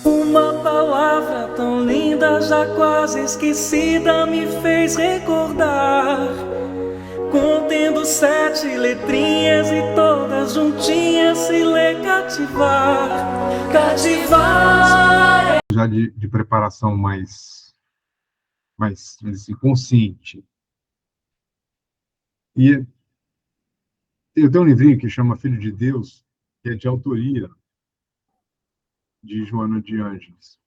Uma palavra tão linda, já quase esquecida, me fez recordar. Contendo 7 letrinhas e todas juntinhas se lê cativar. Cativar. Já de preparação mais assim, consciente. E eu tenho um livrinho que chama Filho de Deus, que é de autoria de Joana de Ângeles.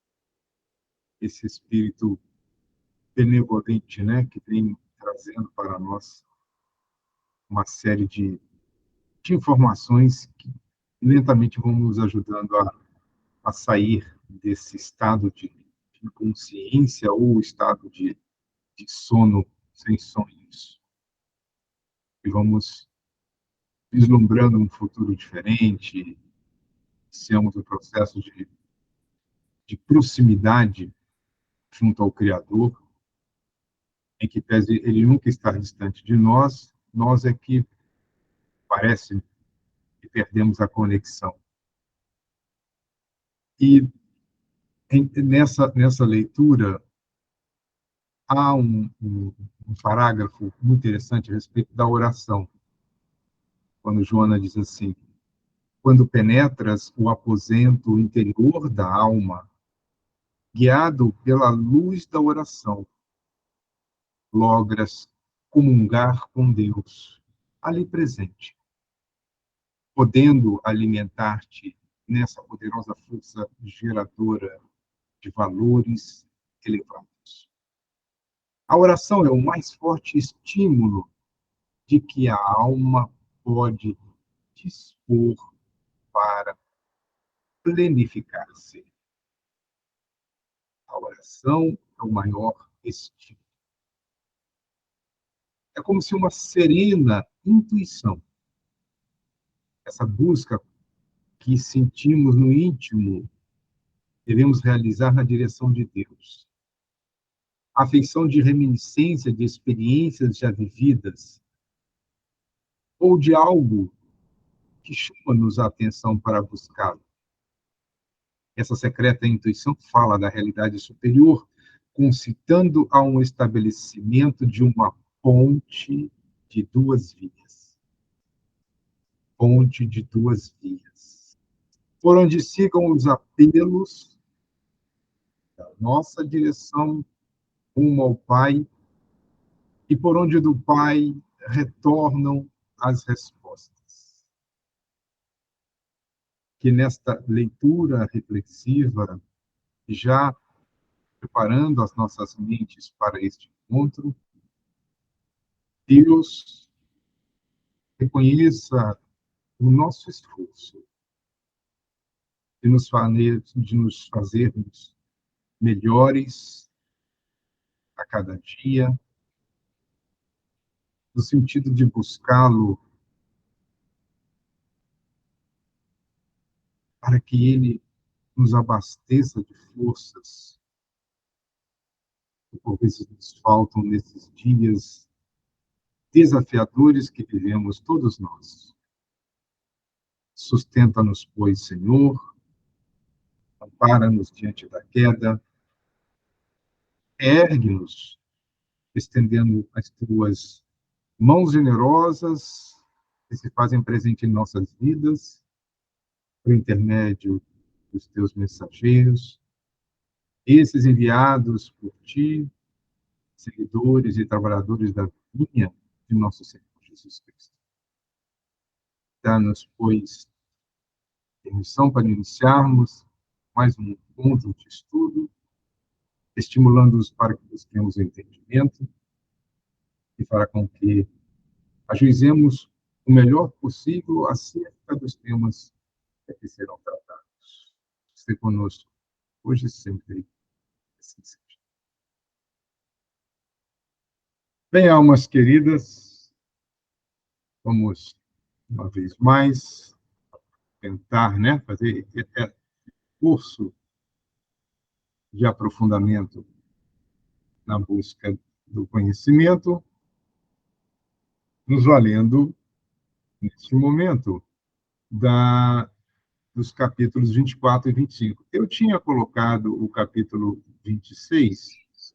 Esse espírito benevolente, né, que vem trazendo para nós uma série de informações que lentamente vão nos ajudando a sair desse estado de inconsciência ou estado de sono sem sonhos. E vamos vislumbrando um futuro diferente, iniciamos um processo de proximidade junto ao Criador, em que pese ele nunca estar distante de nós, nós é que parece que perdemos a conexão. E nessa leitura, há um parágrafo muito interessante a respeito da oração, quando Joana diz assim: quando penetras o aposento interior da alma, guiado pela luz da oração, logras comungar com Deus, ali presente, podendo alimentar-te nessa poderosa força geradora de valores elevados. A oração é o mais forte estímulo de que a alma pode dispor para planificar-se. A oração é o maior estímulo. É como se uma serena intuição, essa busca que sentimos no íntimo, devemos realizar na direção de Deus. A afeição de reminiscência de experiências já vividas, ou de algo que chama-nos a atenção para buscá-lo. Essa secreta intuição fala da realidade superior, concitando a um estabelecimento de uma ponte de 2 vias. Ponte de 2 vias. Por onde sigam os apelos da nossa direção rumo ao Pai, e por onde do Pai retornam as respostas. Que nesta leitura reflexiva, já preparando as nossas mentes para este encontro, Deus reconheça o nosso esforço de nos fazermos melhores a cada dia, no sentido de buscá-lo para que ele nos abasteça de forças que por vezes nos faltam nesses dias desafiadores que vivemos todos nós. Sustenta-nos, pois, Senhor, ampara-nos diante da queda, ergue-nos, estendendo as tuas mãos generosas que se fazem presente em nossas vidas, por intermédio dos teus mensageiros, esses enviados por ti, seguidores e trabalhadores da vinha de nosso Senhor Jesus Cristo. Dá-nos, pois, permissão para iniciarmos mais um encontro de estudo, estimulando-os para que busquemos o entendimento e para com que ajuizemos o melhor possível acerca dos temas que aqui serão tratados. Esteja conosco, hoje e sempre, assim seja. Bem, almas queridas, vamos, uma vez mais, tentar, né, fazer curso de aprofundamento na busca do conhecimento, nos valendo, neste momento, dos capítulos 24 e 25. Eu tinha colocado o capítulo 26,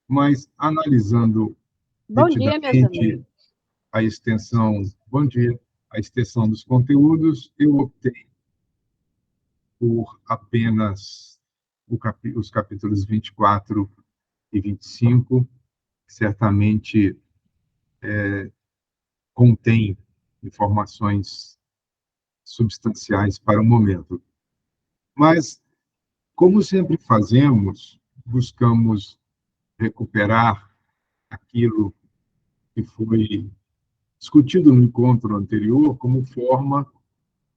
mas analisando Bom dia, meus detidamente amigos. a extensão, bom dia, a extensão dos conteúdos, eu optei por apenas os capítulos 24 e 25, que certamente contém informações substanciais para o momento. Mas, como sempre fazemos, buscamos recuperar aquilo que foi discutido no encontro anterior como forma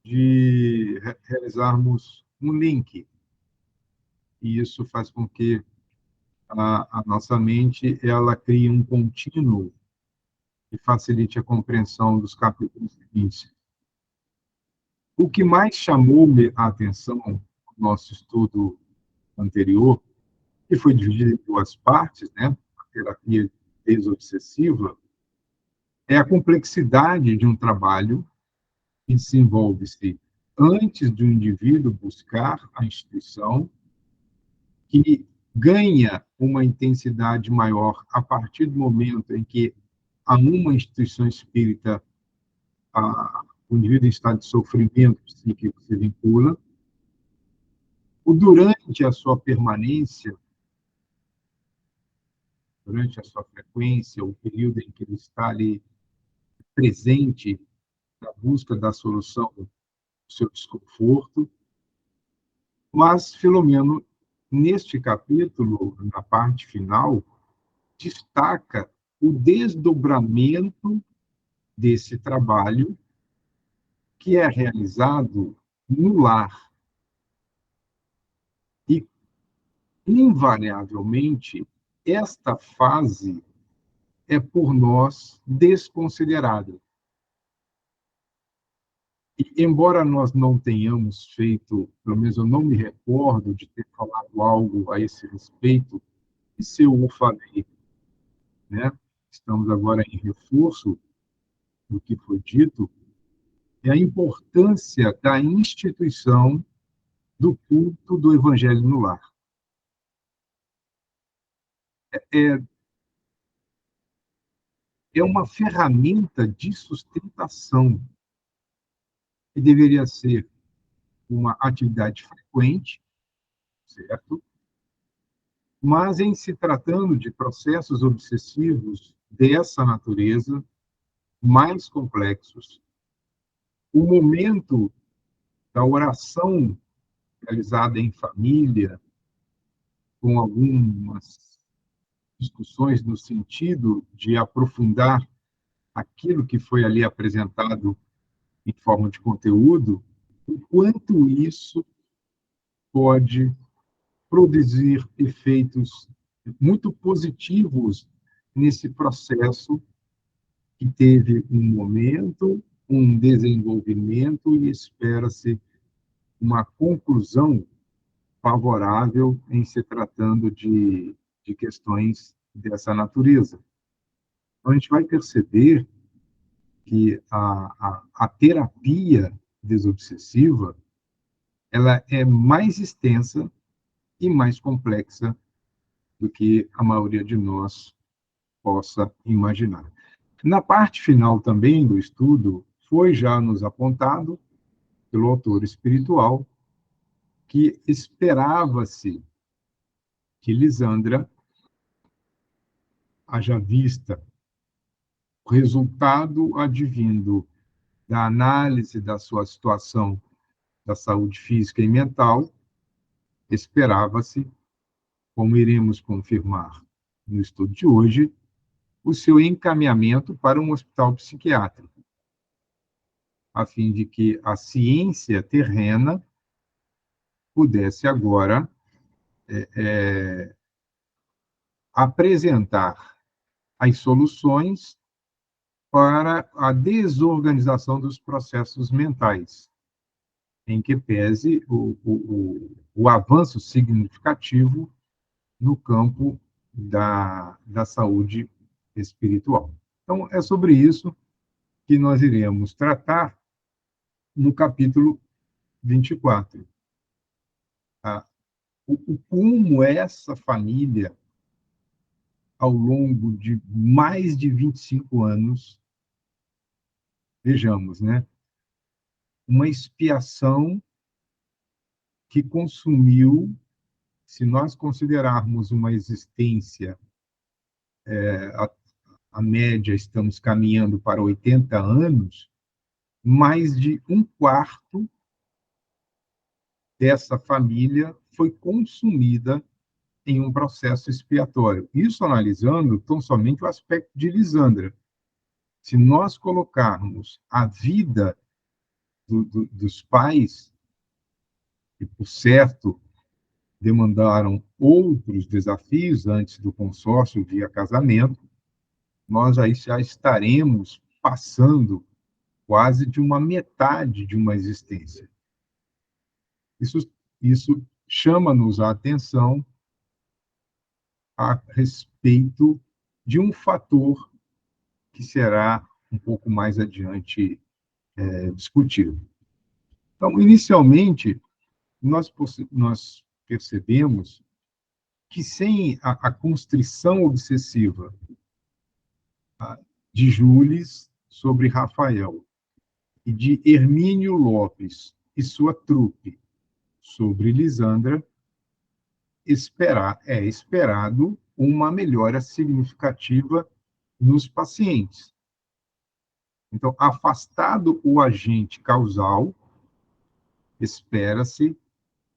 de realizarmos um link. E isso faz com que a nossa mente ela crie um contínuo que facilite a compreensão dos capítulos seguintes. O que mais chamou-me a atenção no nosso estudo anterior, que foi dividido em duas partes, né? A terapia desobsessiva, é a complexidade de um trabalho que desenvolve-se antes de um indivíduo buscar a instituição, que ganha uma intensidade maior a partir do momento em que a uma instituição espírita o indivíduo em estado de sofrimento psíquico se vincula, durante a sua permanência, durante a sua frequência, o período em que ele está ali presente na busca da solução do seu desconforto, mas Filomeno, neste capítulo, na parte final, destaca o desdobramento desse trabalho que é realizado no lar. E, invariavelmente, esta fase é por nós desconsiderada. E, embora nós não tenhamos feito, pelo menos eu não me recordo de ter falado algo a esse respeito, e se eu o falei, né? Estamos agora em reforço do que foi dito, é a importância da instituição do culto do Evangelho no lar. É uma ferramenta de sustentação que deveria ser uma atividade frequente, certo? Mas, em se tratando de processos obsessivos dessa natureza, mais complexos, o momento da oração realizada em família, com algumas discussões no sentido de aprofundar aquilo que foi ali apresentado em forma de conteúdo, o quanto isso pode produzir efeitos muito positivos nesse processo que teve um momento, um desenvolvimento e espera-se uma conclusão favorável em se tratando de questões dessa natureza. Então, a gente vai perceber que a terapia desobsessiva ela é mais extensa e mais complexa do que a maioria de nós possa imaginar. Na parte final também do estudo, foi já nos apontado pelo autor espiritual que esperava-se que Lisandra, haja vista o resultado advindo da análise da sua situação da saúde física e mental, esperava-se, como iremos confirmar no estudo de hoje, o seu encaminhamento para um hospital psiquiátrico, a fim de que a ciência terrena pudesse agora apresentar as soluções para a desorganização dos processos mentais, em que pese o avanço significativo no campo da saúde espiritual. Então, é sobre isso que nós iremos tratar no capítulo 24. Tá? Como essa família, ao longo de mais de 25 anos, vejamos, né? Uma expiação que consumiu, se nós considerarmos uma existência, a média, estamos caminhando para 80 anos, mais de um quarto dessa família foi consumida em um processo expiatório. Isso analisando tão somente o aspecto de Lisandra. Se nós colocarmos a vida dos pais, que, por certo, demandaram outros desafios antes do consórcio via casamento, nós aí já estaremos passando quase de uma metade de uma existência. Isso chama-nos a atenção a respeito de um fator que será um pouco mais adiante discutido. Então, inicialmente, nós percebemos que sem a constrição obsessiva de Jules sobre Rafael e de Hermínio Lopes e sua trupe sobre Lisandra, é esperado uma melhora significativa nos pacientes. Então, afastado o agente causal, espera-se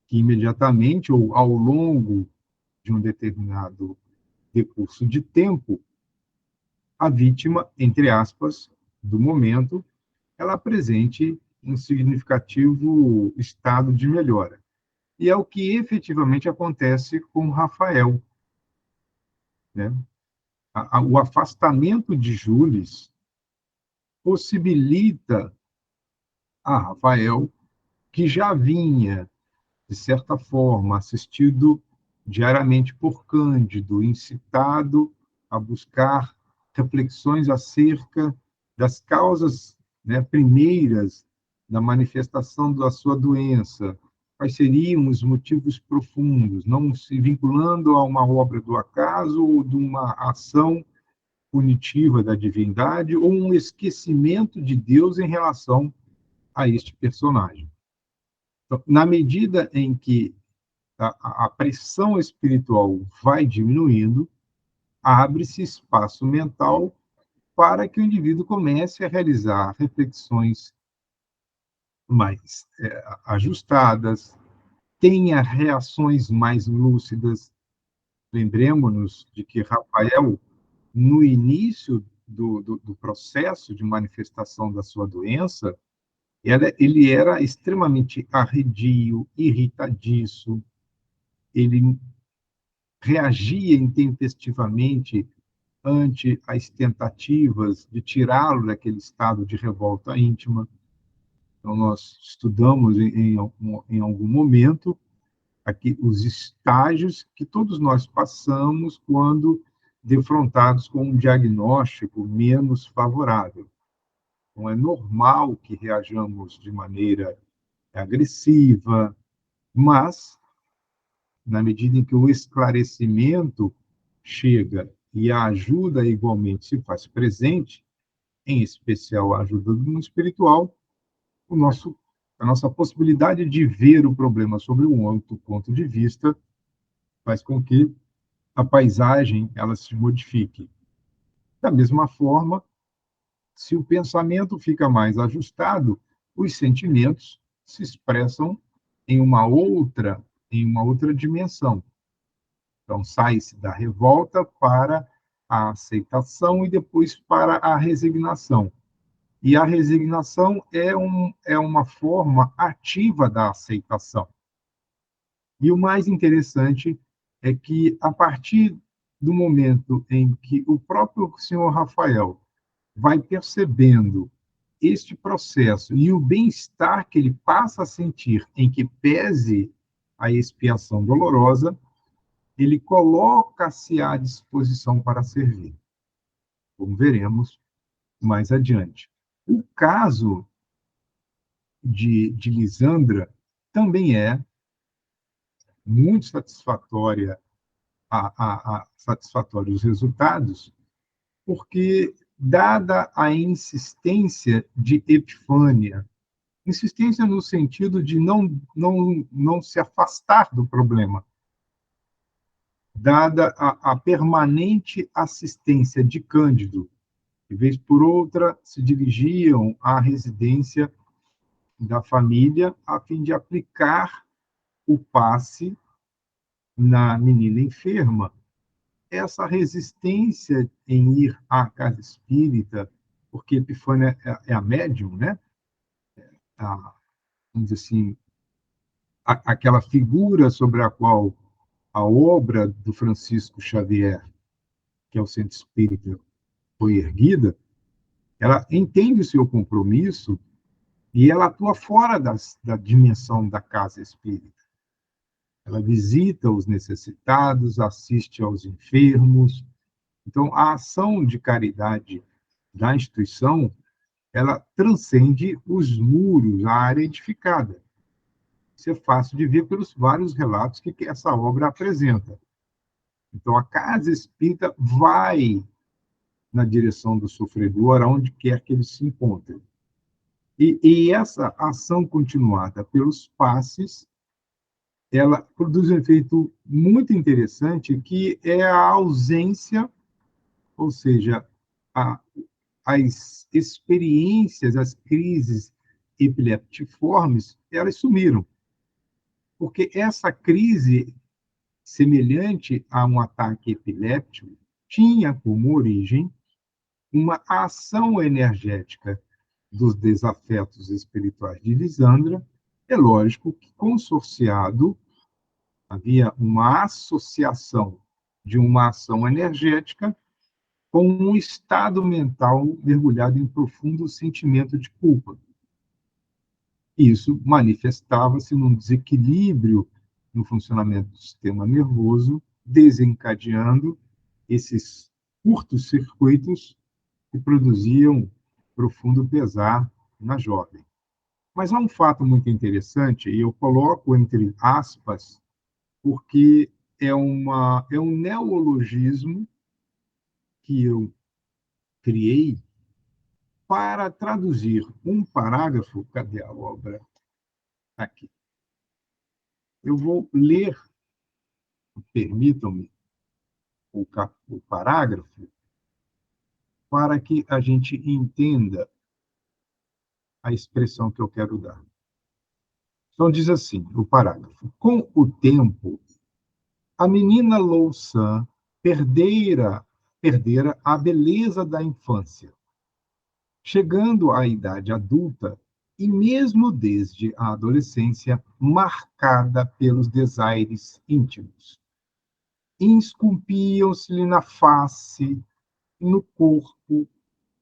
que imediatamente ou ao longo de um determinado decurso de tempo, a vítima, entre aspas, do momento, ela apresente um significativo estado de melhora. E é o que efetivamente acontece com Rafael, né? O afastamento de Jules possibilita a Rafael, que já vinha, de certa forma, assistido diariamente por Cândido, incitado a buscar reflexões acerca das causas, né, primeiras da manifestação da sua doença, quais seriam os motivos profundos, não se vinculando a uma obra do acaso ou de uma ação punitiva da divindade ou um esquecimento de Deus em relação a este personagem. Então, na medida em que a pressão espiritual vai diminuindo, abre-se espaço mental para que o indivíduo comece a realizar reflexões mais ajustadas, tenha reações mais lúcidas. Lembremos-nos de que Rafael, no início do processo de manifestação da sua doença, ele era extremamente arredio, irritadiço, ele reagia intempestivamente ante as tentativas de tirá-lo daquele estado de revolta íntima. Então, nós estudamos em algum momento aqui os estágios que todos nós passamos quando defrontados com um diagnóstico menos favorável. Então, é normal que reajamos de maneira agressiva, mas, na medida em que o esclarecimento chega e a ajuda igualmente se faz presente, em especial a ajuda do mundo espiritual, a nossa possibilidade de ver o problema sobre um outro ponto de vista faz com que a paisagem ela se modifique. Da mesma forma, se o pensamento fica mais ajustado, os sentimentos se expressam em uma outra dimensão. Então, sai-se da revolta para a aceitação e depois para a resignação. E a resignação é uma forma ativa da aceitação. E o mais interessante é que, a partir do momento em que o próprio senhor Rafael vai percebendo este processo e o bem-estar que ele passa a sentir em que pese a expiação dolorosa, ele coloca-se à disposição para servir, como veremos mais adiante. O caso de Lisandra também é muito satisfatório os resultados, porque, dada a insistência de Epifânia, insistência no sentido de não se afastar do problema, dada a permanente assistência de Cândido, de vez por outra se dirigiam à residência da família a fim de aplicar o passe na menina enferma. Essa resistência em ir à casa espírita, porque Epifânia é a médium, né? Vamos dizer assim, aquela figura sobre a qual a obra do Francisco Xavier, que é o Centro Espírita, foi erguida, ela entende o seu compromisso e ela atua fora da dimensão da casa espírita. Ela visita os necessitados, assiste aos enfermos. Então, a ação de caridade da instituição, ela transcende os muros, a área edificada. Isso é fácil de ver pelos vários relatos que essa obra apresenta. Então, a casa espírita vai na direção do sofredor, aonde quer que ele se encontre. E essa ação continuada pelos passes, ela produz um efeito muito interessante, que é a ausência, ou seja, as experiências, as crises epileptiformes, elas sumiram. Porque essa crise, semelhante a um ataque epiléptico, tinha como origem uma ação energética dos desafetos espirituais de Lisandra. É lógico que, consorciado, havia uma associação de uma ação energética com um estado mental mergulhado em profundo sentimento de culpa. Isso manifestava-se num desequilíbrio no funcionamento do sistema nervoso, desencadeando esses curtos circuitos que produziam profundo pesar na jovem. Mas há um fato muito interessante, e eu coloco entre aspas, porque é um neologismo que eu criei para traduzir um parágrafo. Cadê a obra? Aqui. Eu vou ler, permitam-me, o parágrafo, para que a gente entenda a expressão que eu quero dar. Então, diz assim, o parágrafo: com o tempo, a menina Louçã perdera a beleza da infância. Chegando à idade adulta, e mesmo desde a adolescência, marcada pelos desaires íntimos. Esculpiam-se-lhe na face, no corpo,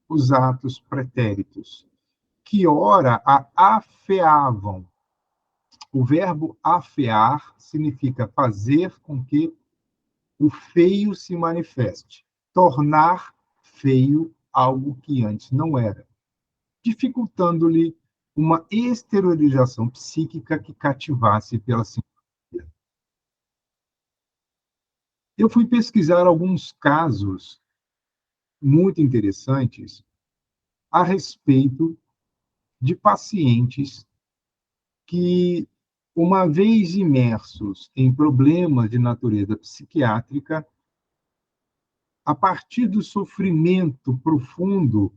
os atos pretéritos, que ora a afeavam. O verbo afear significa fazer com que o feio se manifeste, tornar feio algo que antes não era, dificultando-lhe uma exteriorização psíquica que cativasse pela simpatia. Eu fui pesquisar alguns casos muito interessantes a respeito de pacientes que, uma vez imersos em problemas de natureza psiquiátrica, a partir do sofrimento profundo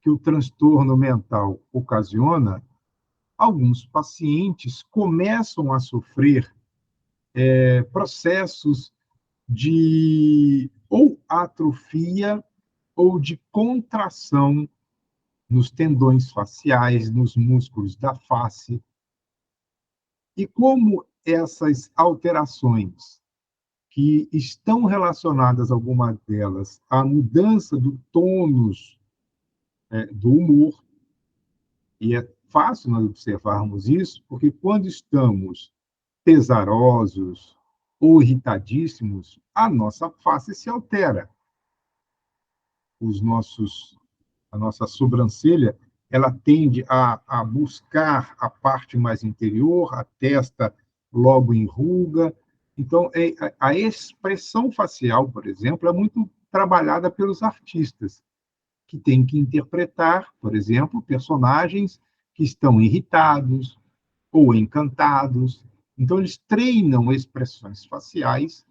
que o transtorno mental ocasiona, alguns pacientes começam a sofrer processos de ou atrofia ou de contração nos tendões faciais, nos músculos da face. E como essas alterações, que estão relacionadas, algumas delas, à mudança do tônus do humor, E é fácil nós observarmos isso, porque quando estamos pesarosos ou irritadíssimos, a nossa face se altera. A nossa sobrancelha, ela tende a buscar a parte mais interior, a testa logo enruga. Então, a expressão facial, por exemplo, é muito trabalhada pelos artistas, que têm que interpretar, por exemplo, personagens que estão irritados ou encantados. Então, eles treinam expressões faciais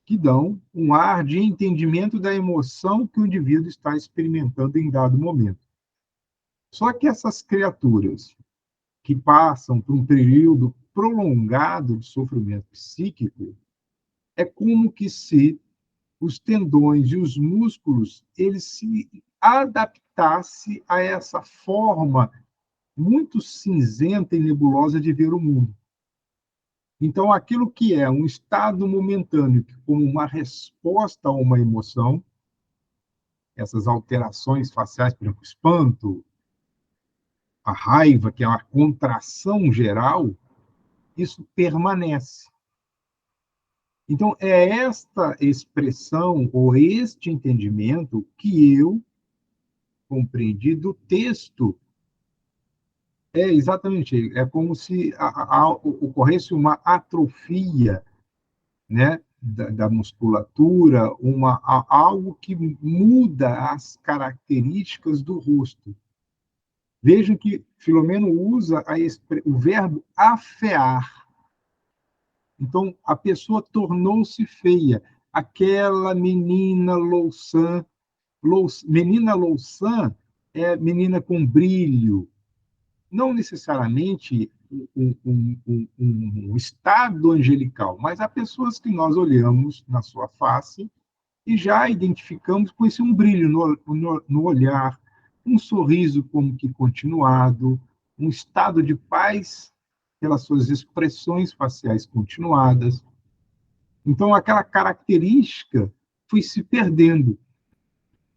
que dão um ar de entendimento da emoção que o indivíduo está experimentando em dado momento. Só que essas criaturas que passam por um período prolongado de sofrimento psíquico, é como que se os tendões e os músculos eles se adaptassem a essa forma muito cinzenta e nebulosa de ver o mundo. Então, aquilo que é um estado momentâneo, como uma resposta a uma emoção, essas alterações faciais, por exemplo, espanto, a raiva, que é uma contração geral, isso permanece. Então, é esta expressão ou este entendimento que eu compreendi do texto. É exatamente, é como se ocorresse uma atrofia, né, da musculatura, algo que muda as características do rosto. Vejam que Filomeno usa o verbo afear. Então, a pessoa tornou-se feia. Aquela menina louçã, menina louçã é menina com brilho, não necessariamente um estado angelical, mas há pessoas que nós olhamos na sua face e já identificamos com esse um brilho no olhar, um sorriso como que continuado, um estado de paz pelas suas expressões faciais continuadas. Então, aquela característica foi se perdendo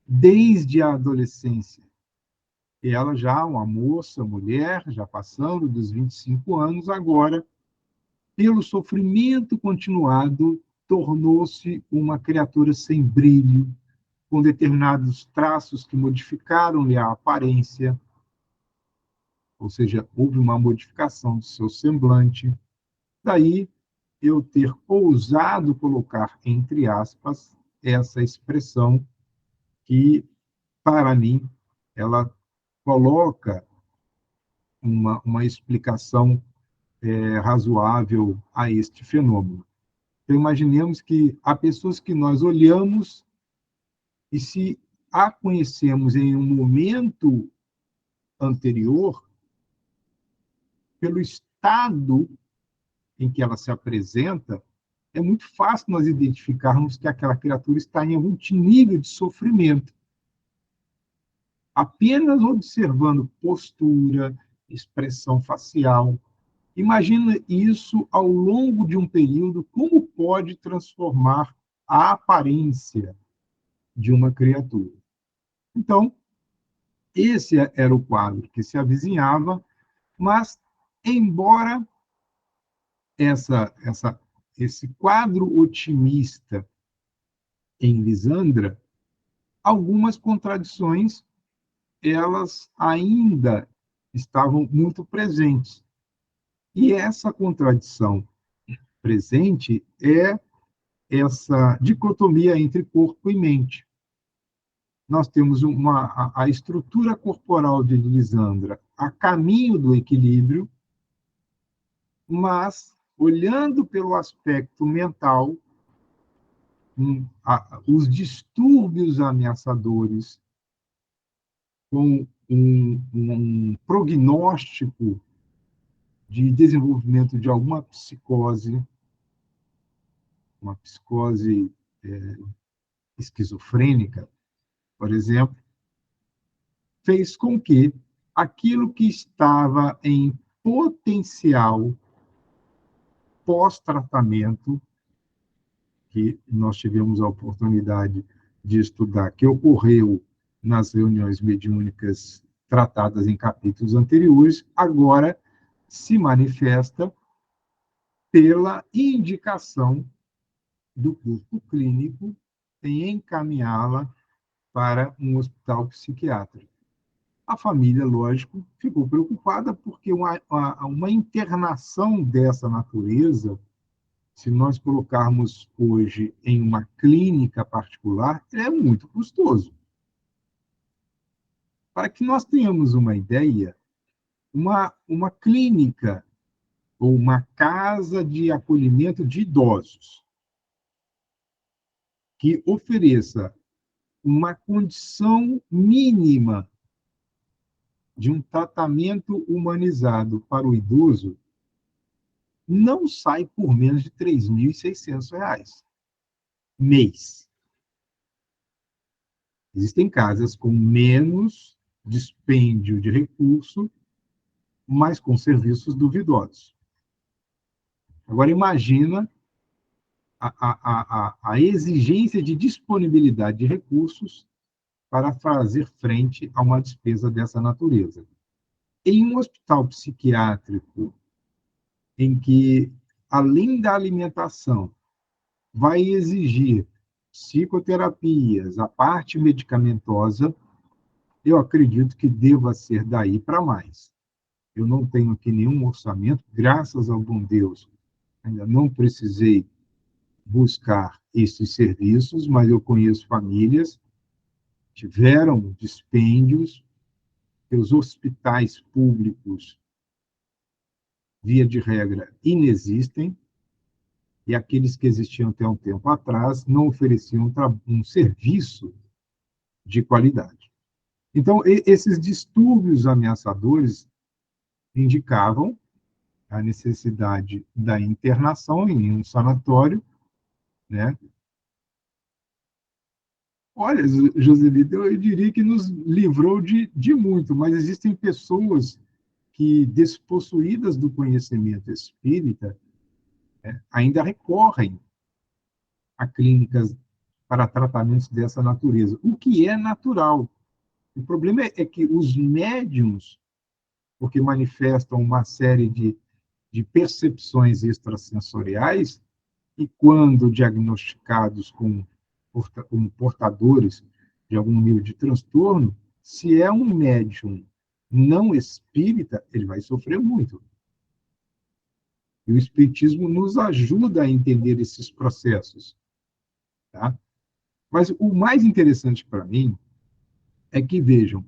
desde a adolescência. E ela já, uma moça, mulher, já passando dos 25 anos, agora, pelo sofrimento continuado, tornou-se uma criatura sem brilho, com determinados traços que modificaram-lhe a aparência, ou seja, houve uma modificação do seu semblante. Daí eu ter ousado colocar, entre aspas, essa expressão que, para mim, ela coloca uma explicação razoável a este fenômeno. Então, imaginemos que há pessoas que nós olhamos e se a conhecemos em um momento anterior, pelo estado em que ela se apresenta, é muito fácil nós identificarmos que aquela criatura está em algum nível de sofrimento. Apenas observando postura, expressão facial. Imagina isso ao longo de um período, como pode transformar a aparência de uma criatura. Então, esse era o quadro que se avizinhava, mas, embora esse quadro otimista em Lisandra, algumas contradições elas ainda estavam muito presentes. E essa contradição presente é essa dicotomia entre corpo e mente. Nós temos a estrutura corporal de Lisandra a caminho do equilíbrio, mas, olhando pelo aspecto mental, os distúrbios ameaçadores, com um prognóstico de desenvolvimento de alguma psicose, uma psicose esquizofrênica, por exemplo, fez com que aquilo que estava em potencial pós-tratamento, que nós tivemos a oportunidade de estudar, que ocorreu nas reuniões mediúnicas tratadas em capítulos anteriores, agora se manifesta pela indicação do corpo clínico em encaminhá-la para um hospital psiquiátrico. A família, lógico, ficou preocupada porque uma internação dessa natureza, se nós colocarmos hoje em uma clínica particular, é muito custoso. Para que nós tenhamos uma ideia, uma clínica ou uma casa de acolhimento de idosos que ofereça uma condição mínima de um tratamento humanizado para o idoso não sai por menos de R$ 3.600 mês. Existem casas com menos dispêndio de recurso, mas com serviços duvidosos. Agora, imagina a exigência de disponibilidade de recursos para fazer frente a uma despesa dessa natureza. Em um hospital psiquiátrico, em que, além da alimentação, vai exigir psicoterapias, a parte medicamentosa, eu acredito que deva ser daí para mais. Eu não tenho aqui nenhum orçamento, graças ao bom Deus, ainda não precisei buscar esses serviços, mas eu conheço famílias que tiveram dispêndios que os hospitais públicos, via de regra, inexistem, e aqueles que existiam até um tempo atrás não ofereciam um serviço de qualidade. Então, esses distúrbios ameaçadores indicavam a necessidade da internação em um sanatório, né? Olha, Joselito, eu diria que nos livrou de muito, mas existem pessoas que, despossuídas do conhecimento espírita, ainda recorrem a clínicas para tratamentos dessa natureza, o que é natural. O problema é que os médiums, porque manifestam uma série de percepções extrasensoriais, e quando diagnosticados como portadores de algum nível de transtorno, se é um médium não espírita, ele vai sofrer muito. E o espiritismo nos ajuda a entender esses processos. Tá? Mas o mais interessante para mim é que, vejam,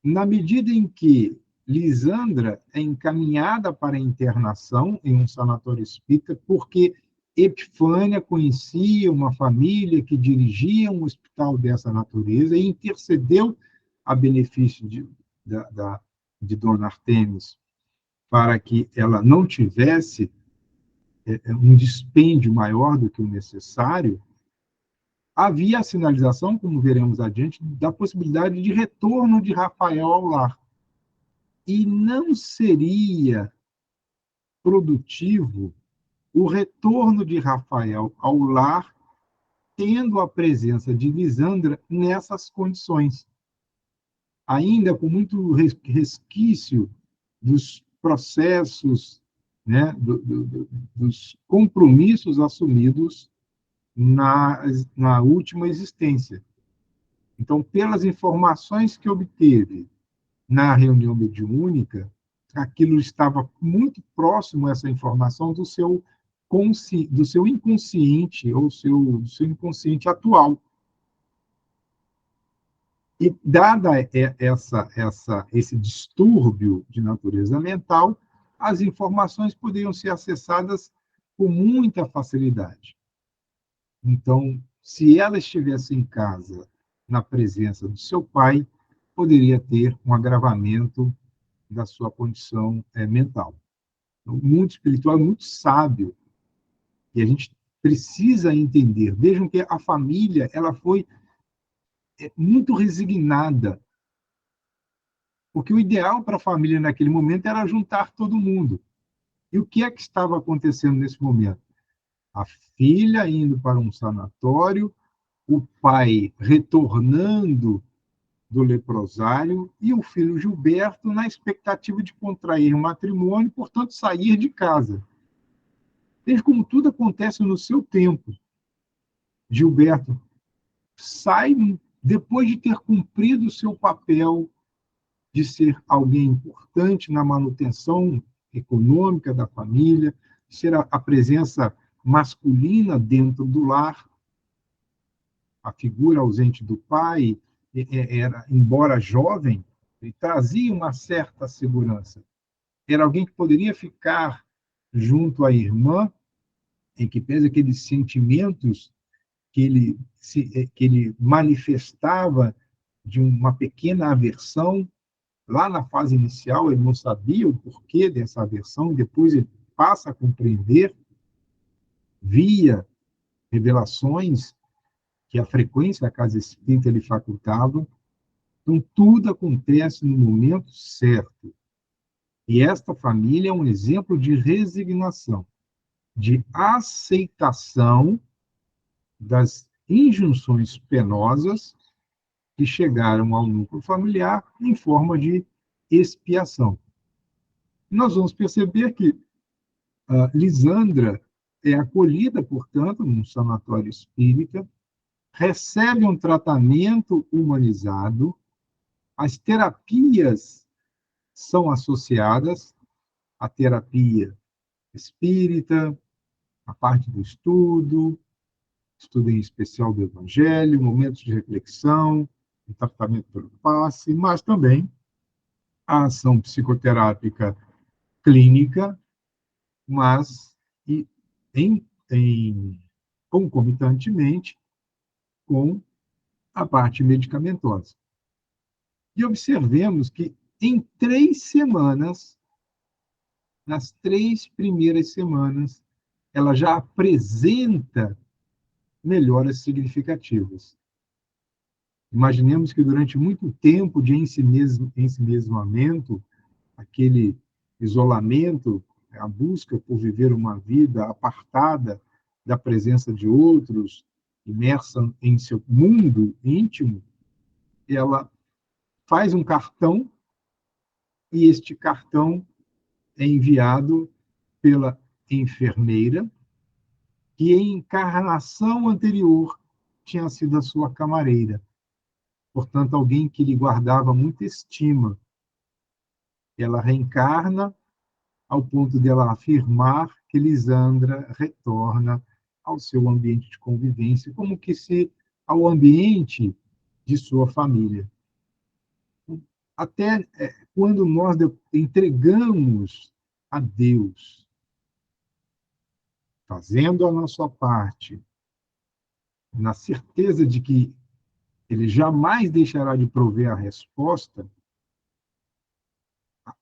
na medida em que Lisandra é encaminhada para a internação em um sanatório espírita, porque Epifânia conhecia uma família que dirigia um hospital dessa natureza e intercedeu a benefício de Dona Artemis para que ela não tivesse um dispêndio maior do que o necessário, havia a sinalização, como veremos adiante, da possibilidade de retorno de Rafael ao lar. E não seria produtivo o retorno de Rafael ao lar, tendo a presença de Lisandra nessas condições, ainda com muito resquício dos processos, né, dos compromissos assumidos na última existência. Então, pelas informações que obteve na reunião mediúnica, aquilo estava muito próximo, essa informação, do seu inconsciente, ou do seu inconsciente atual. E, dada esse distúrbio de natureza mental, as informações poderiam ser acessadas com muita facilidade. Então, se ela estivesse em casa, na presença do seu pai, poderia ter um agravamento da sua condição mental. Então, o mundo espiritual é muito sábio, e a gente precisa entender. Vejam que a família ela foi muito resignada, porque o ideal para a família naquele momento era juntar todo mundo. E o que é que estava acontecendo nesse momento? A filha indo para um sanatório, o pai retornando do leprosário e o filho Gilberto na expectativa de contrair matrimônio, portanto, sair de casa. Veja como tudo acontece no seu tempo. Gilberto sai depois de ter cumprido o seu papel de ser alguém importante na manutenção econômica da família, ser a presença masculina dentro do lar, a figura ausente do pai, era, embora jovem, ele trazia uma certa segurança. Era alguém que poderia ficar junto à irmã, em que pese aqueles sentimentos que ele manifestava de uma pequena aversão. Lá na fase inicial, ele não sabia o porquê dessa aversão, depois ele passa a compreender, via revelações que a frequência da casa espírita lhe facultava. Então, tudo acontece no momento certo. E esta família é um exemplo de resignação, de aceitação das injunções penosas que chegaram ao núcleo familiar em forma de expiação. Nós vamos perceber que Lisandra é acolhida, portanto, num sanatório espírita, recebe um tratamento humanizado, as terapias são associadas à terapia espírita, a parte do estudo em especial do Evangelho, momentos de reflexão, o tratamento pelo passe, mas também a ação psicoterápica clínica, mas concomitantemente com a parte medicamentosa. E observemos que em 3 semanas, nas 3 primeiras semanas, ela já apresenta melhoras significativas. Imaginemos que durante muito tempo de ensimesmamento, aquele isolamento, a busca por viver uma vida apartada da presença de outros, imersa em seu mundo íntimo, ela faz um cartão e este cartão é enviado pela enfermeira, que em encarnação anterior tinha sido a sua camareira. Portanto, alguém que lhe guardava muita estima. Ela reencarna ao ponto de ela afirmar que Lisandra retorna ao seu ambiente de convivência, como que se ao ambiente de sua família. Até quando nós entregamos a Deus, fazendo a nossa parte, na certeza de que Ele jamais deixará de prover a resposta,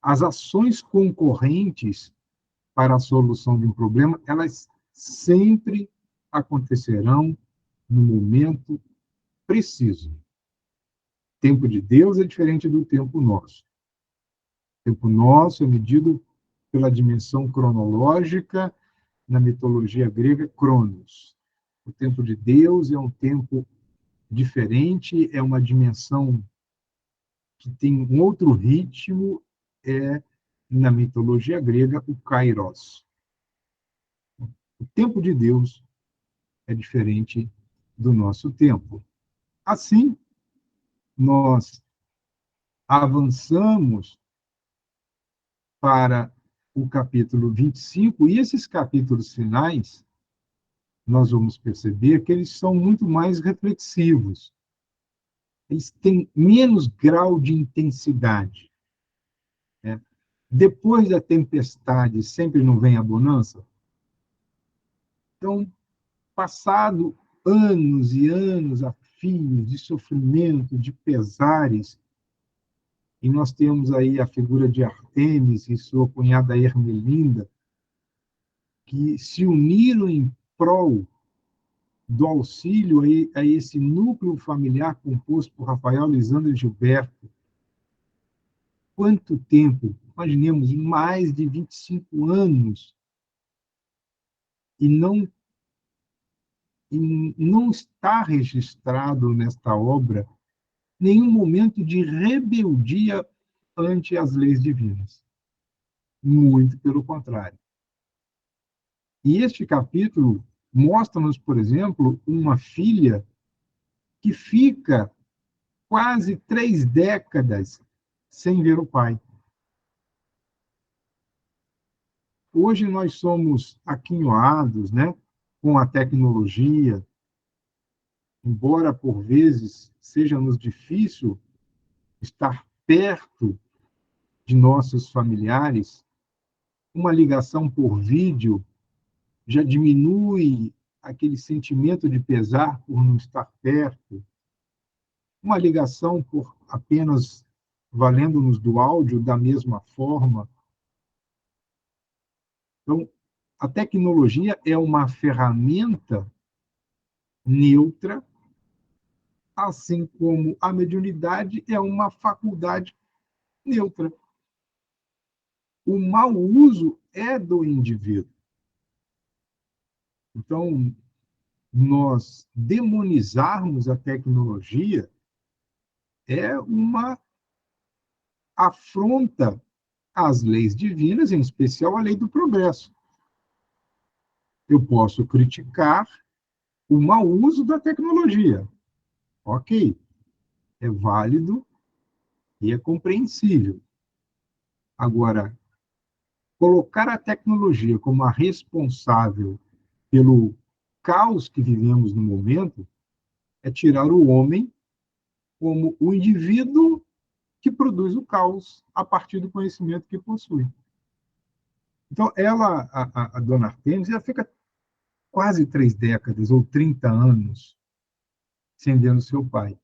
as ações concorrentes para a solução de um problema, elas sempre acontecerão no momento preciso. O tempo de Deus é diferente do tempo nosso. O tempo nosso é medido pela dimensão cronológica, na mitologia grega, Cronos. O tempo de Deus é um tempo diferente, é uma dimensão que tem um outro ritmo, na mitologia grega, o Kairos. O tempo de Deus é diferente do nosso tempo. Assim, nós avançamos para o capítulo 25, e esses capítulos finais, nós vamos perceber que eles são muito mais reflexivos. Eles têm menos grau de intensidade. Né? Depois da tempestade, sempre não vem a bonança? Então, passado anos e anos a fio de sofrimento, de pesares, e nós temos aí a figura de Artemis e sua cunhada Ermelinda, que se uniram em prol do auxílio a esse núcleo familiar composto por Rafael, Lisandra e Gilberto. Quanto tempo? Imaginemos, mais de 25 anos, e não está registrado nesta obra nenhum momento de rebeldia ante as leis divinas. Muito pelo contrário. E este capítulo mostra-nos, por exemplo, uma filha que fica quase 3 décadas sem ver o pai. Hoje nós somos aquinhoados, né, com a tecnologia, embora por vezes seja-nos difícil estar perto de nossos familiares, uma ligação por vídeo já diminui aquele sentimento de pesar por não estar perto. Uma ligação por apenas valendo-nos do áudio da mesma forma. Então, a tecnologia é uma ferramenta neutra, assim como a mediunidade é uma faculdade neutra. O mau uso é do indivíduo. Então, nós demonizarmos a tecnologia é uma afronta às leis divinas, em especial a lei do progresso. Eu posso criticar o mau uso da tecnologia. Ok, é válido e é compreensível. Agora, colocar a tecnologia como a responsável pelo caos que vivemos no momento é tirar o homem como o indivíduo que produz o caos a partir do conhecimento que possui. Então, ela, a dona Artemis, ela fica quase 3 décadas ou 30 anos sem ver o seu pai.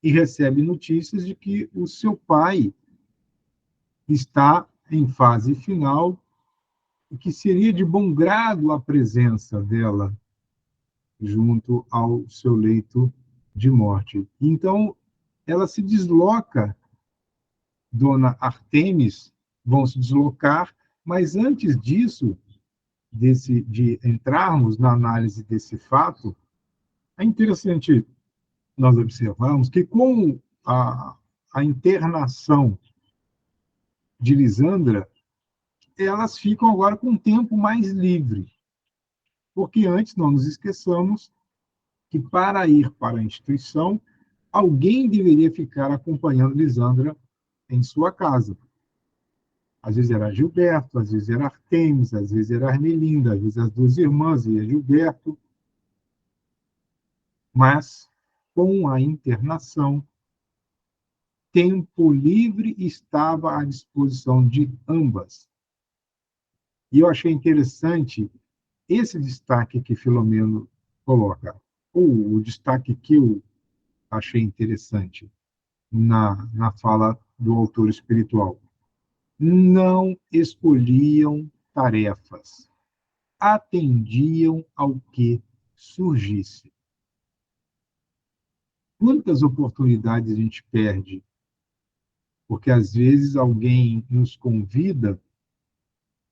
E recebe notícias de que o seu pai está em fase final e que seria de bom grado a presença dela junto ao seu leito de morte. Então, ela se desloca, dona Artemis, vão se deslocar, mas antes disso, de entrarmos na análise desse fato, é interessante nós observarmos que com a internação de Lisandra, elas ficam agora com um tempo mais livre. Porque antes, não nos esqueçamos que para ir para a instituição, alguém deveria ficar acompanhando Lisandra em sua casa. Às vezes era Gilberto, às vezes era Artemis, às vezes era Armelinda, às vezes as duas irmãs e Gilberto. Mas, com a internação, tempo livre estava à disposição de ambas. E eu achei interessante esse destaque que Filomeno coloca, ou o destaque que eu achei interessante na fala do autor espiritual. Não escolhiam tarefas, atendiam ao que surgisse. Quantas oportunidades a gente perde? Porque às vezes alguém nos convida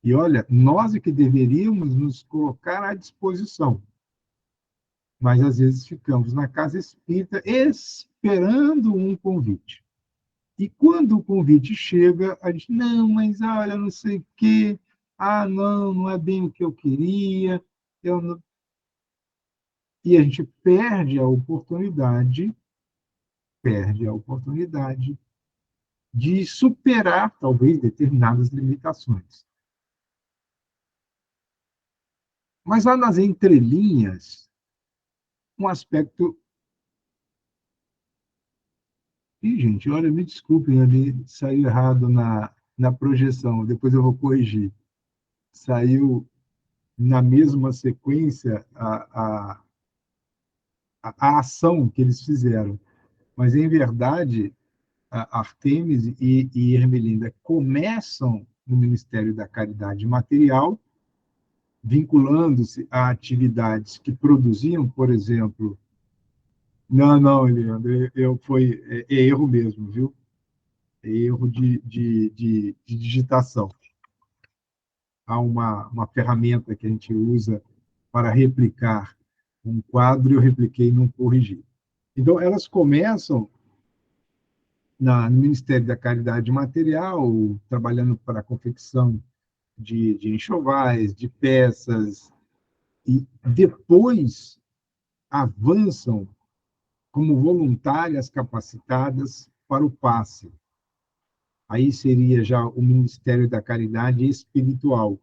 e, olha, nós é que deveríamos nos colocar à disposição. Mas às vezes ficamos na casa espírita esperando um convite. E quando o convite chega, a gente, não, mas olha, não sei o quê, não, não é bem o que eu queria, eu não... E a gente perde a oportunidade de superar, talvez, determinadas limitações. Mas lá nas entrelinhas, um aspecto... Ih, gente, olha, me desculpem, ali saiu errado na projeção, depois eu vou corrigir. Saiu na mesma sequência a ação que eles fizeram. Mas, em verdade, Artemis e Ermelinda começam no Ministério da Caridade Material, vinculando-se a atividades que produziam, por exemplo... Não, Leandro, foi erro mesmo, viu? É erro de digitação. Há uma ferramenta que a gente usa para replicar um quadro, eu repliquei e não corrigi. Então, elas começam no Ministério da Caridade Material, trabalhando para a confecção de enxovais, de peças, e depois avançam como voluntárias capacitadas para o passe. Aí seria já o Ministério da Caridade Espiritual.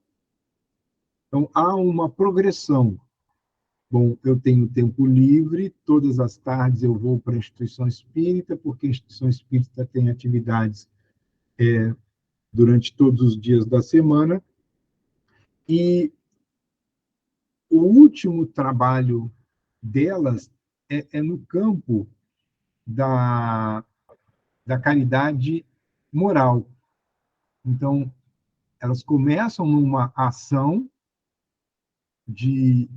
Então, há uma progressão. Bom, eu tenho tempo livre, todas as tardes eu vou para a instituição espírita, porque a instituição espírita tem atividades durante todos os dias da semana, e o último trabalho delas é no campo da caridade moral. Então, elas começam numa ação de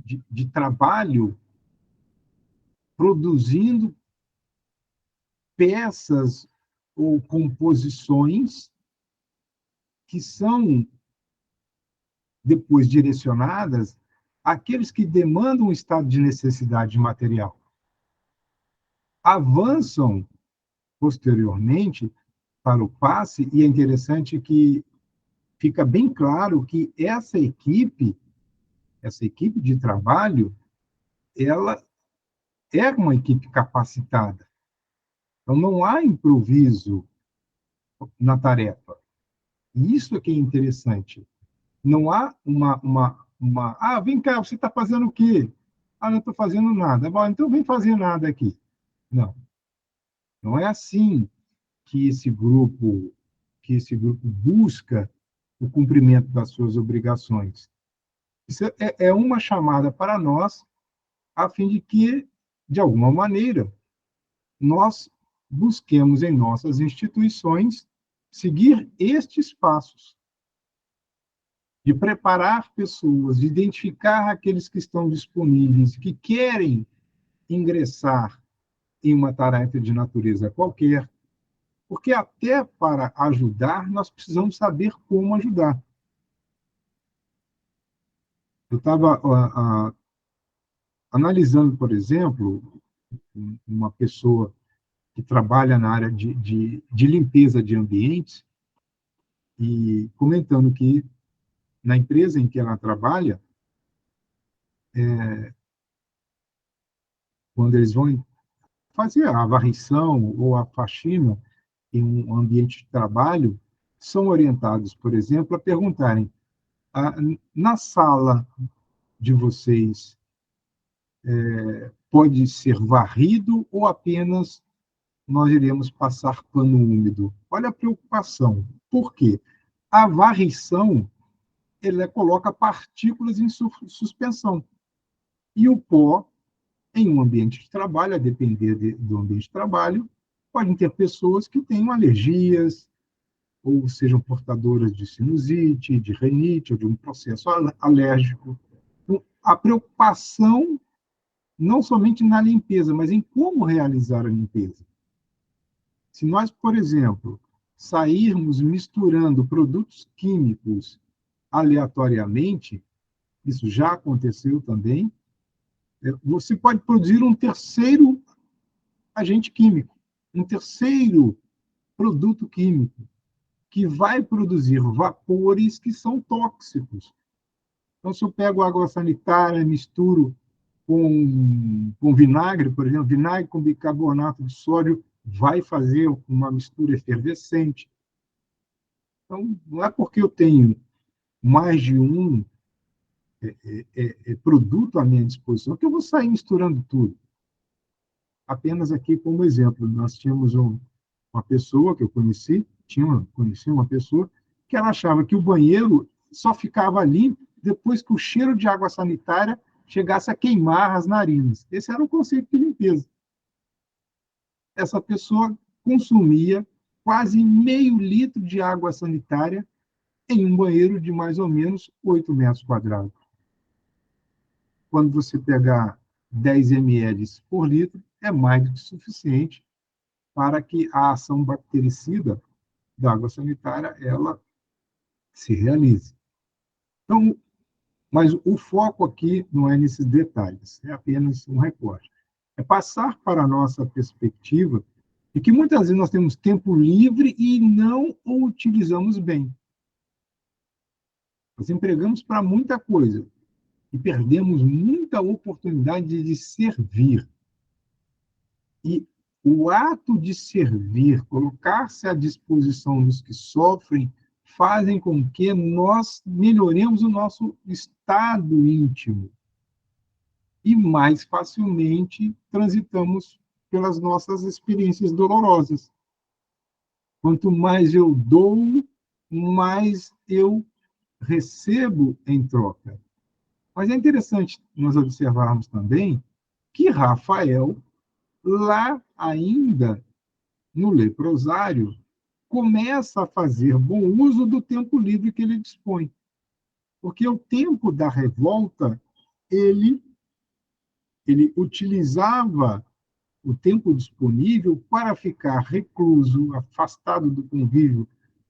trabalho produzindo peças ou composições que são depois direcionadas àqueles que demandam um estado de necessidade material. Avançam posteriormente para o passe, e é interessante que fica bem claro que essa equipe de trabalho, ela é uma equipe capacitada. Então, não há improviso na tarefa. E isso é que é interessante. Não há vem cá, você está fazendo o quê? Não estou fazendo nada. Bom, então vem fazer nada aqui. Não. Não é assim que esse grupo busca o cumprimento das suas obrigações. Isso é uma chamada para nós, a fim de que, de alguma maneira, nós busquemos em nossas instituições seguir estes passos, de preparar pessoas, de identificar aqueles que estão disponíveis, que querem ingressar em uma tarefa de natureza qualquer, porque até para ajudar, nós precisamos saber como ajudar. Eu estava analisando, por exemplo, uma pessoa que trabalha na área de limpeza de ambientes e comentando que na empresa em que ela trabalha, quando eles vão fazer a varrição ou a faxina em um ambiente de trabalho, são orientados, por exemplo, a perguntarem: na sala de vocês pode ser varrido ou apenas nós iremos passar pano úmido? Olha a preocupação. Por quê? A varrição, ele coloca partículas em suspensão. E o pó, em um ambiente de trabalho, a depender do ambiente de trabalho, podem ter pessoas que tenham alergias, ou sejam portadoras de sinusite, de rinite, ou de um processo alérgico. Então, a preocupação não somente na limpeza, mas em como realizar a limpeza. Se nós, por exemplo, sairmos misturando produtos químicos aleatoriamente, isso já aconteceu também, você pode produzir um terceiro agente químico, um terceiro produto químico, que vai produzir vapores que são tóxicos. Então, se eu pego água sanitária, misturo com vinagre, por exemplo, vinagre com bicarbonato de sódio, vai fazer uma mistura efervescente. Então, não é porque eu tenho mais de um produto à minha disposição que eu vou sair misturando tudo. Apenas aqui como exemplo, nós tínhamos uma pessoa que eu conheci uma pessoa que ela achava que o banheiro só ficava limpo depois que o cheiro de água sanitária chegasse a queimar as narinas. Esse era o conceito de limpeza. Essa pessoa consumia quase meio litro de água sanitária em um banheiro de mais ou menos 8 metros quadrados. Quando você pegar 10 ml por litro, é mais do que suficiente para que a ação bactericida da água sanitária ela se realize. Então, mas o foco aqui não é nesses detalhes, é apenas um recorte. É passar para a nossa perspectiva E que muitas vezes nós temos tempo livre e não o utilizamos bem. Nós empregamos para muita coisa e perdemos muita oportunidade de servir. E o ato de servir, colocar-se à disposição dos que sofrem, fazem com que nós melhoremos o nosso estado íntimo e mais facilmente transitamos pelas nossas experiências dolorosas. Quanto mais eu dou, mais eu recebo em troca. Mas é interessante nós observarmos também que Rafael, lá ainda no leprosário, começa a fazer bom uso do tempo livre que ele dispõe. Porque o tempo da revolta, ele utilizava o tempo disponível para ficar recluso, afastado do convívio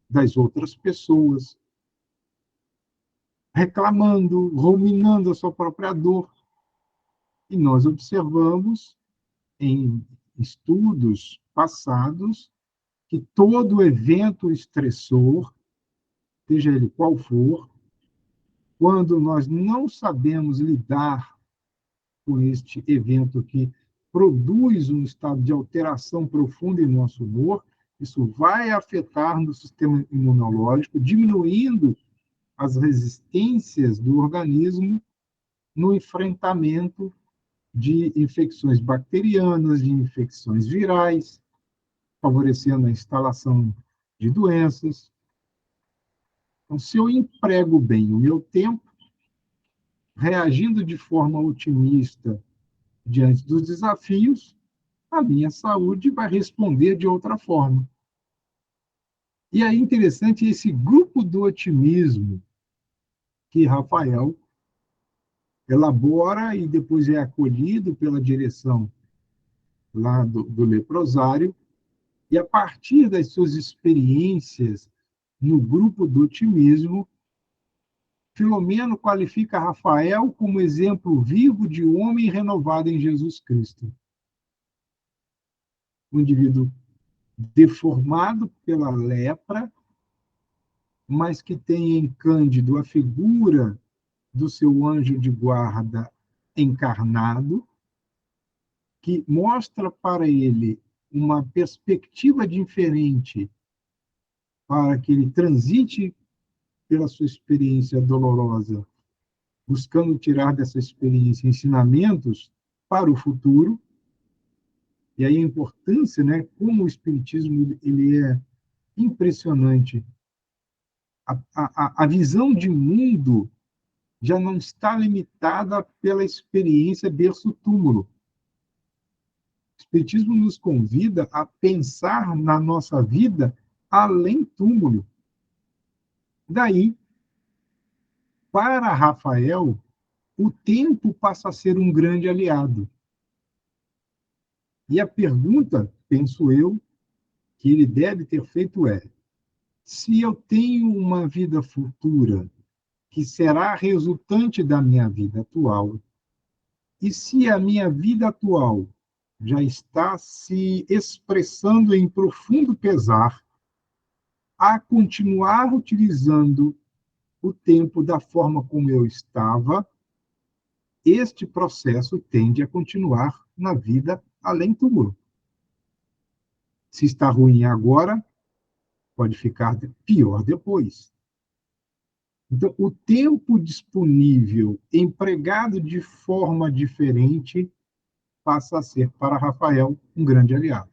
das outras pessoas, reclamando, ruminando a sua própria dor. E nós observamos em estudos passados que todo evento estressor, seja ele qual for, quando nós não sabemos lidar com este evento que produz um estado de alteração profunda em nosso humor, isso vai afetar no sistema imunológico, diminuindo as resistências do organismo no enfrentamento de infecções bacterianas, de infecções virais, favorecendo a instalação de doenças. Então, se eu emprego bem o meu tempo, reagindo de forma otimista diante dos desafios, a minha saúde vai responder de outra forma. E aí, interessante esse grupo do otimismo que Rafael elabora e depois é acolhido pela direção lá do leprosário, e a partir das suas experiências no grupo do otimismo, Filomeno qualifica Rafael como exemplo vivo de homem renovado em Jesus Cristo. Um indivíduo deformado pela lepra, mas que tem em Cândido a figura do seu anjo de guarda encarnado, que mostra para ele uma perspectiva diferente para que ele transite pela sua experiência dolorosa, buscando tirar dessa experiência ensinamentos para o futuro. E aí a importância, né, como o Espiritismo ele é impressionante. A visão de mundo já não está limitada pela experiência berço-túmulo. O Espiritismo nos convida a pensar na nossa vida além túmulo. Daí, para Rafael, o tempo passa a ser um grande aliado. E a pergunta, penso eu, que ele deve ter feito é: se eu tenho uma vida futura que será resultante da minha vida atual, e se a minha vida atual já está se expressando em profundo pesar, a continuar utilizando o tempo da forma como eu estava, este processo tende a continuar na vida além túmulo. Se está ruim agora, pode ficar pior depois. Então, o tempo disponível, empregado de forma diferente, passa a ser, para Rafael, um grande aliado.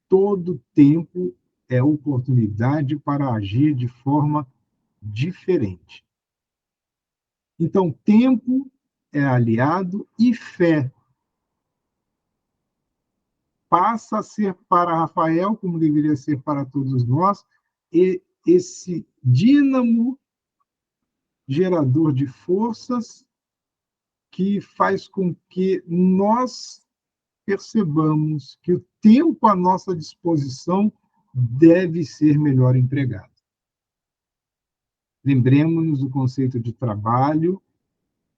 Todo tempo é oportunidade para agir de forma diferente. Então, tempo é aliado e fé passa a ser para Rafael, como deveria ser para todos nós, esse dínamo gerador de forças que faz com que nós percebamos que o tempo à nossa disposição deve ser melhor empregado. Lembremos-nos do conceito de trabalho,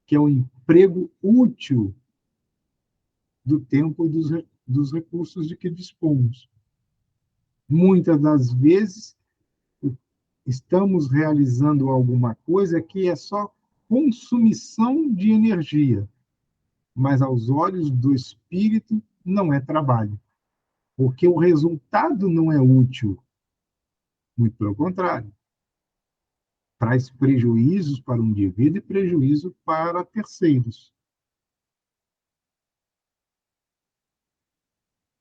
que é o emprego útil do tempo dos recursos de que dispomos. Muitas das vezes, estamos realizando alguma coisa que é só consumição de energia, mas aos olhos do espírito não é trabalho, porque o resultado não é útil, muito pelo contrário, traz prejuízos para o indivíduo e prejuízo para terceiros.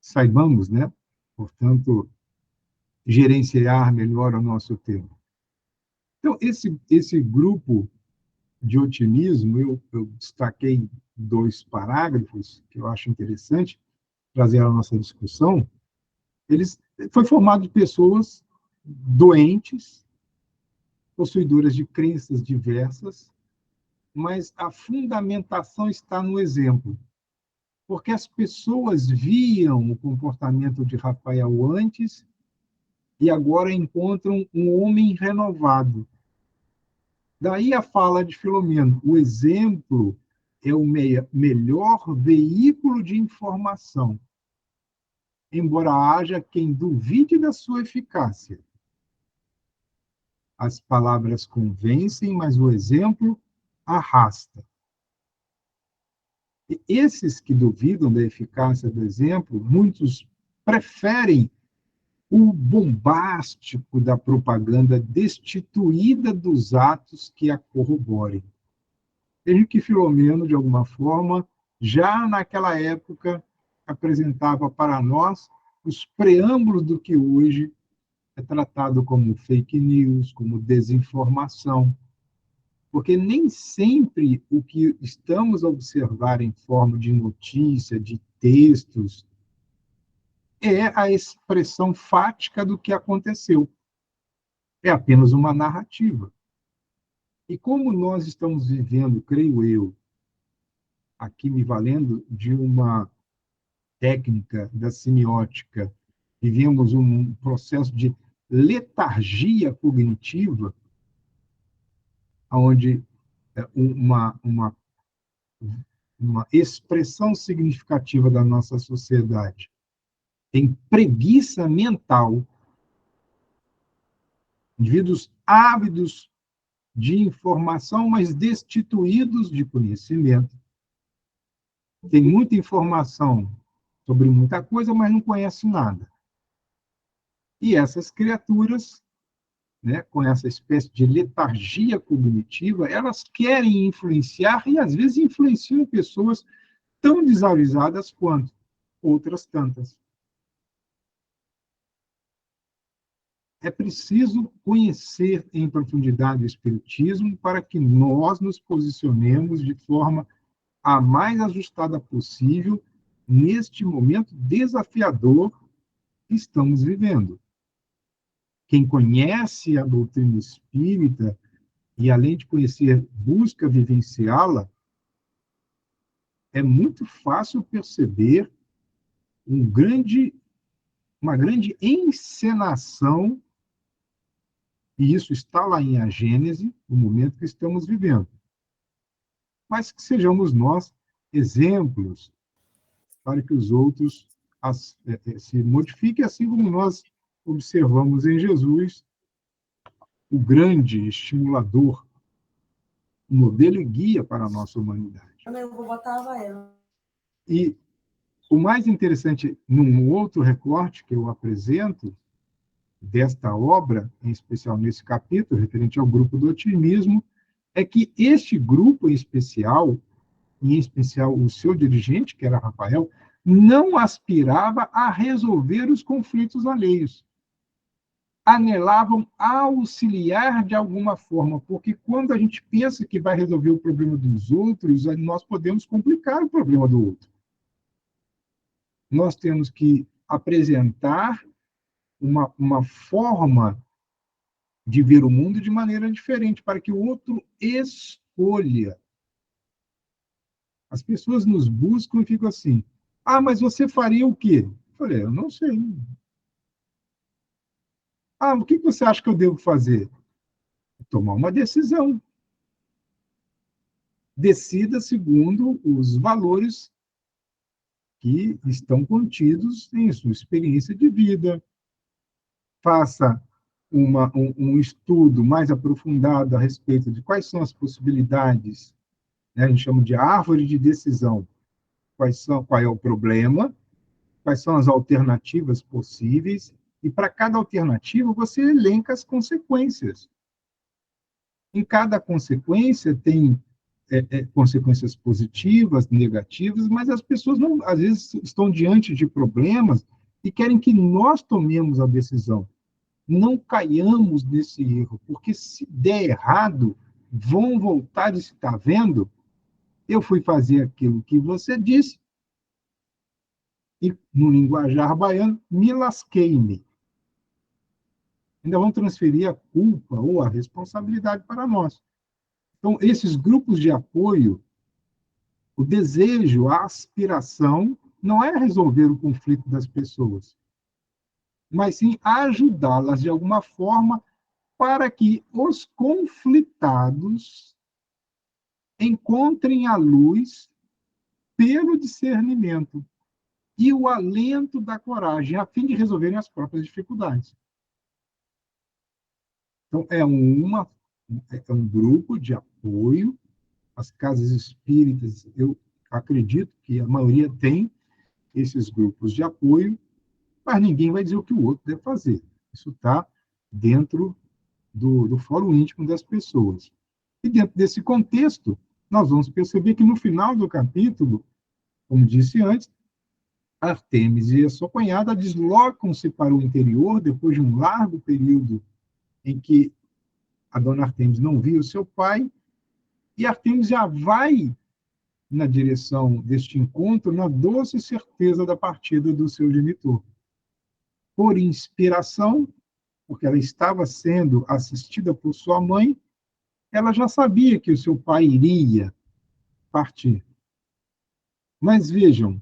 Saibamos, né? Portanto, gerenciar melhor o nosso tempo. Então, esse grupo de otimismo, eu destaquei 2 parágrafos que eu acho interessante trazer à nossa discussão. Foi formado de pessoas doentes, possuidoras de crenças diversas, mas a fundamentação está no exemplo, porque as pessoas viam o comportamento de Rafael antes e agora encontram um homem renovado. Daí a fala de Filomeno: o exemplo é o melhor veículo de informação, embora haja quem duvide da sua eficácia. As palavras convencem, mas o exemplo arrasta. E esses que duvidam da eficácia do exemplo, muitos preferem o bombástico da propaganda destituída dos atos que a corroborem. Veja que Filomeno, de alguma forma, já naquela época, apresentava para nós os preâmbulos do que hoje é tratado como fake news, como desinformação, porque nem sempre o que estamos a observar em forma de notícia, de textos, é a expressão fática do que aconteceu. É apenas uma narrativa. E como nós estamos vivendo, creio eu, aqui me valendo de uma técnica da semiótica, vivemos um processo de letargia cognitiva, onde uma expressão significativa da nossa sociedade tem preguiça mental, indivíduos ávidos de informação, mas destituídos de conhecimento. Tem muita informação sobre muita coisa, mas não conhece nada. E essas criaturas, né, com essa espécie de letargia cognitiva, elas querem influenciar e, às vezes, influenciam pessoas tão desavisadas quanto outras tantas. É preciso conhecer em profundidade o Espiritismo para que nós nos posicionemos de forma a mais ajustada possível neste momento desafiador que estamos vivendo. Quem conhece a doutrina espírita e, além de conhecer, busca vivenciá-la, é muito fácil perceber uma grande encenação, e isso está lá em A Gênese, no momento que estamos vivendo. Mas que sejamos nós exemplos para que os outros se modifiquem, assim como nós observamos em Jesus, o grande estimulador, modelo e guia para a nossa humanidade. Eu vou botar ela. E o mais interessante, num outro recorte que eu apresento, desta obra, em especial nesse capítulo, referente ao grupo do otimismo, é que este grupo em especial o seu dirigente, que era Rafael, não aspirava a resolver os conflitos alheios. Anelavam auxiliar de alguma forma, porque quando a gente pensa que vai resolver o problema dos outros, nós podemos complicar o problema do outro. Nós temos que apresentar uma forma de ver o mundo de maneira diferente, para que o outro escolha. As pessoas nos buscam e ficam assim: ah, mas você faria o quê? Eu falei: eu não sei. Ah, o que você acha que eu devo fazer? Tomar uma decisão. Decida segundo os valores que estão contidos em sua experiência de vida. Faça um estudo mais aprofundado a respeito de quais são as possibilidades, né? A gente chama de árvore de decisão. Qual é o problema, quais são as alternativas possíveis, e para cada alternativa você elenca as consequências. Em cada consequência tem consequências positivas, negativas, mas as pessoas não, às vezes estão diante de problemas e querem que nós tomemos a decisão. Não caiamos nesse erro, porque se der errado, vão voltar e se está vendo, eu fui fazer aquilo que você disse, e no linguajar baiano, me lasquei-me. Ainda vão transferir a culpa ou a responsabilidade para nós. Então, esses grupos de apoio, o desejo, a aspiração, não é resolver o conflito das pessoas, mas sim ajudá-las de alguma forma para que os conflitados encontrem a luz pelo discernimento e o alento da coragem, a fim de resolverem as próprias dificuldades. Então, é um grupo de apoio. As casas espíritas, eu acredito que a maioria tem esses grupos de apoio, mas ninguém vai dizer o que o outro deve fazer. Isso está dentro do fórum íntimo das pessoas. E dentro desse contexto, nós vamos perceber que no final do capítulo, como disse antes, Artemis e a sua cunhada deslocam-se para o interior depois de um largo período em que a dona Artemis não via o seu pai, e Artemis já vai na direção deste encontro na doce certeza da partida do seu genitor. Por inspiração, porque ela estava sendo assistida por sua mãe, ela já sabia que o seu pai iria partir. Mas vejam,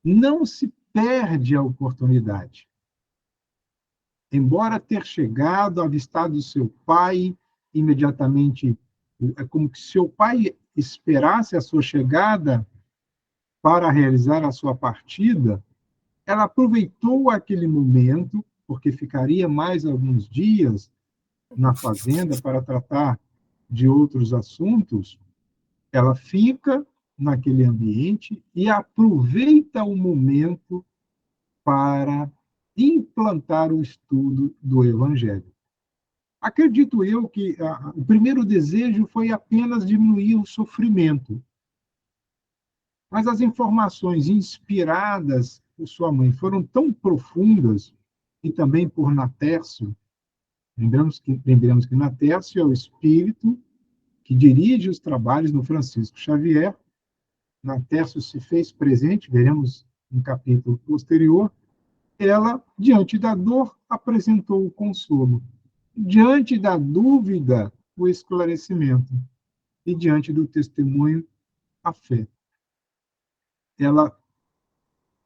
não se perde a oportunidade. Embora ter chegado, avistado o seu pai, imediatamente, é como que seu pai esperasse a sua chegada para realizar a sua partida, ela aproveitou aquele momento, porque ficaria mais alguns dias na fazenda para tratar de outros assuntos, ela fica naquele ambiente e aproveita o momento para implantar o estudo do Evangelho. Acredito eu que o primeiro desejo foi apenas diminuir o sofrimento. Mas as informações inspiradas por sua mãe foram tão profundas, e também por Natércio. Lembramos que Natércio é o espírito que dirige os trabalhos do Francisco Xavier. Natércio se fez presente, veremos no capítulo posterior. Ela, diante da dor, apresentou o consolo. Diante da dúvida, o esclarecimento. E diante do testemunho, a fé. Ela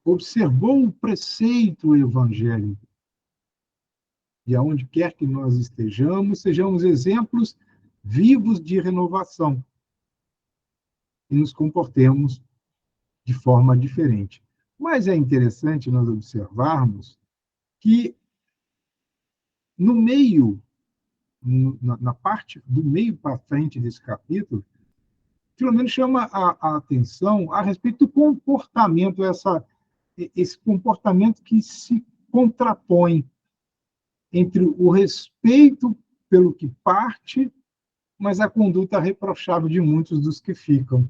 observou o preceito evangélico. E aonde quer que nós estejamos, sejamos exemplos vivos de renovação. E nos comportemos de forma diferente. Mas é interessante nós observarmos que no meio, na parte do meio para frente desse capítulo, Filomeno chama a atenção a respeito do comportamento, esse comportamento que se contrapõe entre o respeito pelo que parte, mas a conduta reprochável de muitos dos que ficam.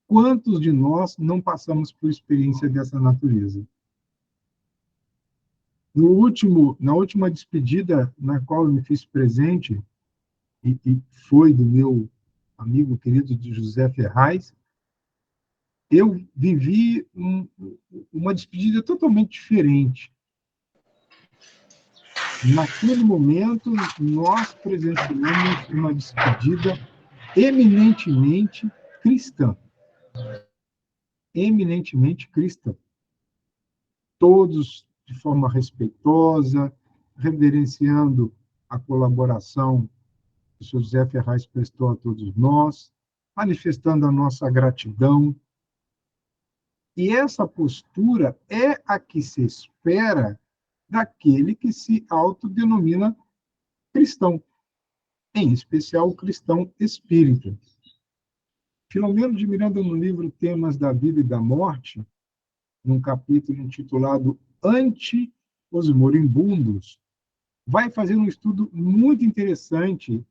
Quantos de nós não passamos por experiência dessa natureza? Na última despedida na qual eu me fiz presente, e foi do meu amigo querido de José Ferraz, eu vivi uma despedida totalmente diferente. Naquele momento, nós presenciamos uma despedida eminentemente cristã. Eminentemente cristã. Todos de forma respeitosa, reverenciando a colaboração que o Sr. José Ferraz prestou a todos nós, manifestando a nossa gratidão. E essa postura é a que se espera daquele que se autodenomina cristão, em especial o cristão espírita. Filomeno de Miranda, no livro Temas da Vida e da Morte, num capítulo intitulado Ante os Moribundos, vai fazer um estudo muito interessante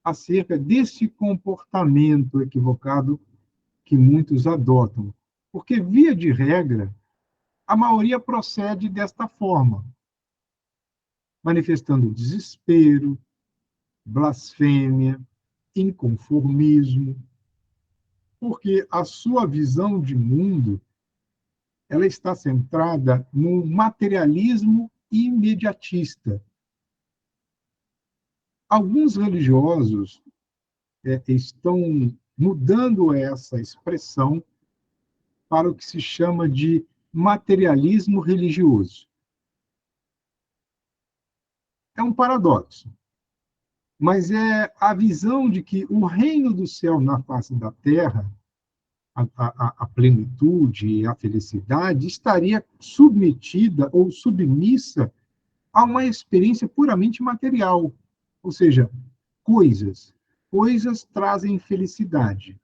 acerca desse comportamento equivocado que muitos adotam. Porque, via de regra, a maioria procede desta forma, manifestando desespero, blasfêmia, inconformismo, porque a sua visão de mundo ela está centrada no materialismo imediatista. Alguns religiosos estão mudando essa expressão para o que se chama de materialismo religioso. É um paradoxo, mas é a visão de que o reino do céu na face da terra, a plenitude, a felicidade, estaria submetida ou submissa a uma experiência puramente material, ou seja, coisas. Coisas trazem felicidade.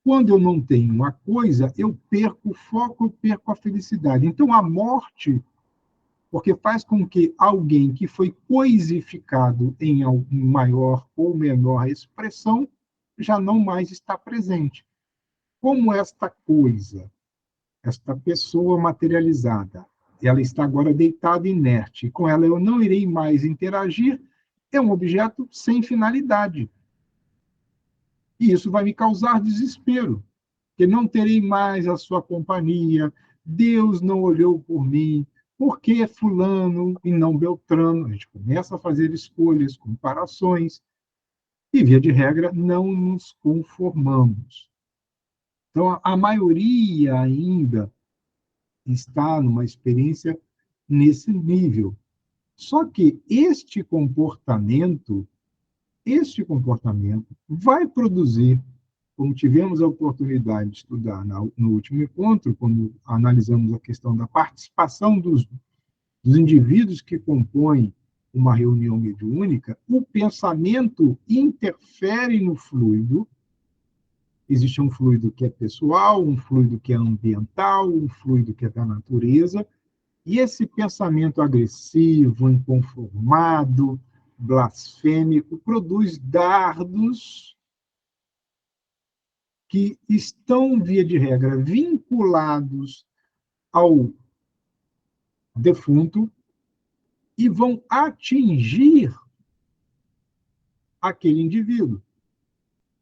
Quando eu não tenho uma coisa, eu perco o foco, eu perco a felicidade. Então, a morte, porque faz com que alguém que foi coisificado em maior ou menor expressão, já não mais está presente. Como esta coisa, esta pessoa materializada, ela está agora deitada inerte, com ela eu não irei mais interagir, é um objeto sem finalidade. E isso vai me causar desespero, porque não terei mais a sua companhia, Deus não olhou por mim, por que fulano e não Beltrano? A gente começa a fazer escolhas, comparações, e, via de regra, não nos conformamos. Então, a maioria ainda está numa experiência nesse nível. Só que este comportamento vai produzir, como tivemos a oportunidade de estudar no último encontro, quando analisamos a questão da participação dos indivíduos que compõem uma reunião mediúnica, o pensamento interfere no fluido. Existe um fluido que é pessoal, um fluido que é ambiental, um fluido que é da natureza, e esse pensamento agressivo, inconformado, blasfêmico, produz dardos que estão, via de regra, vinculados ao defunto e vão atingir aquele indivíduo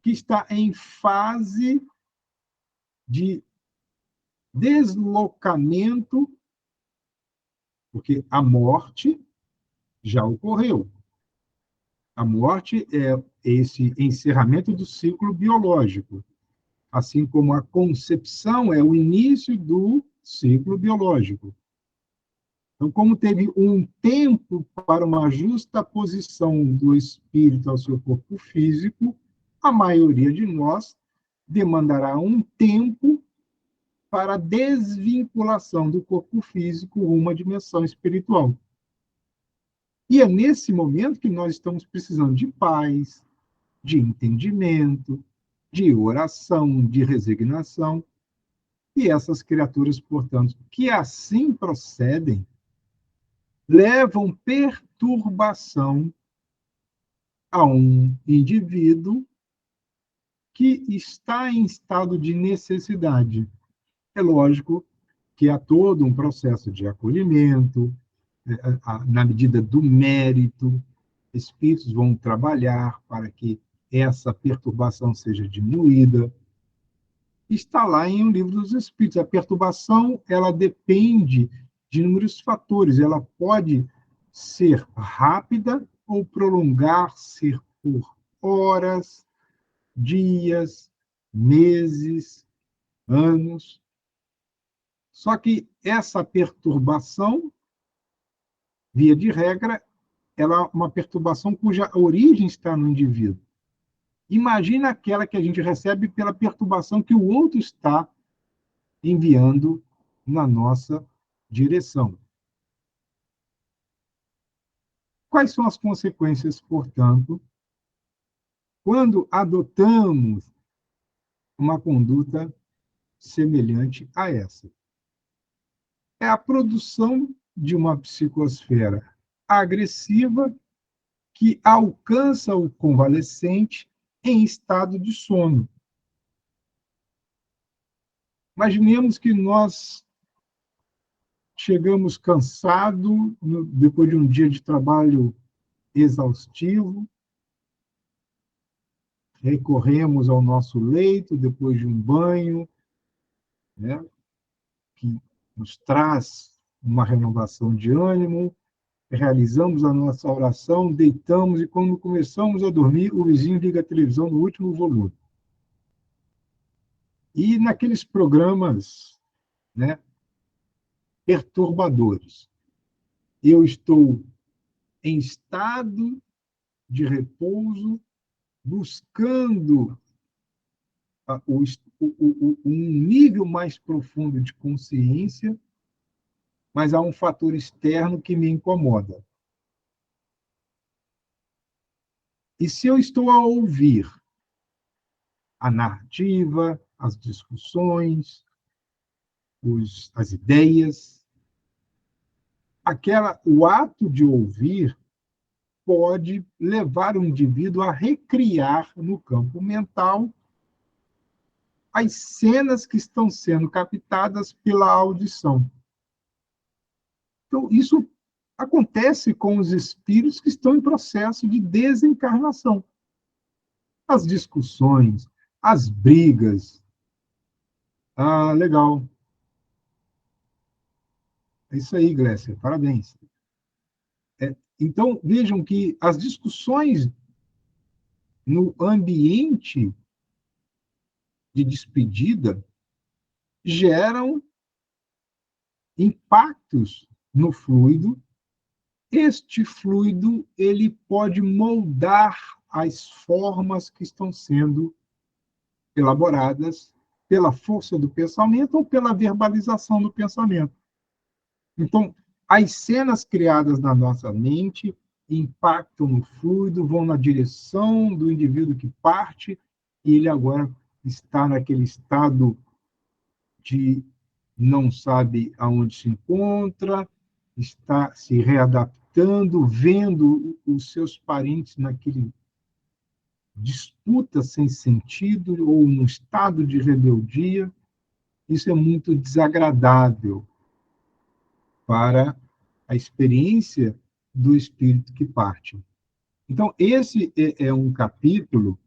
que está em fase de deslocamento, porque a morte já ocorreu. A morte é esse encerramento do ciclo biológico, assim como a concepção é o início do ciclo biológico. Então, como teve um tempo para uma justa posição do espírito ao seu corpo físico, a maioria de nós demandará um tempo para a desvinculação do corpo físico a uma dimensão espiritual. E é nesse momento que nós estamos precisando de paz, de entendimento, de oração, de resignação. E essas criaturas, portanto, que assim procedem, levam perturbação a um indivíduo que está em estado de necessidade. É lógico que há todo um processo de acolhimento, na medida do mérito, espíritos vão trabalhar para que essa perturbação seja diminuída. Está lá em O Livro dos Espíritos. A perturbação, ela depende de inúmeros fatores. Ela pode ser rápida ou prolongar-se por horas, dias, meses, anos. Só que essa perturbação, via de regra, ela é uma perturbação cuja origem está no indivíduo. Imagina aquela que a gente recebe pela perturbação que o outro está enviando na nossa direção. Quais são as consequências, portanto, quando adotamos uma conduta semelhante a essa? É a produção de uma psicosfera agressiva que alcança o convalescente em estado de sono. Imaginemos que nós chegamos cansados depois de um dia de trabalho exaustivo, recorremos ao nosso leito depois de um banho, né, que nos traz uma renovação de ânimo, realizamos a nossa oração, deitamos e quando começamos a dormir, o vizinho liga a televisão no último volume. E naqueles programas, né, perturbadores, eu estou em estado de repouso, buscando um nível mais profundo de consciência, mas há um fator externo que me incomoda. E se eu estou a ouvir a narrativa, as discussões, as ideias, o ato de ouvir pode levar o indivíduo a recriar no campo mental as cenas que estão sendo captadas pela audição. Então, isso acontece com os espíritos que estão em processo de desencarnação. As discussões, as brigas. Ah, legal. É isso aí, Glécia, parabéns. Então, vejam que as discussões no ambiente de despedida geram impactos no fluido. Este fluido ele pode moldar as formas que estão sendo elaboradas pela força do pensamento ou pela verbalização do pensamento. Então, as cenas criadas na nossa mente impactam no fluido, vão na direção do indivíduo que parte, e ele agora está naquele estado de não sabe aonde se encontra, está se readaptando, vendo os seus parentes naquele disputa sem sentido ou num estado de rebeldia. Isso é muito desagradável para a experiência do espírito que parte. Então, esse é um capítulo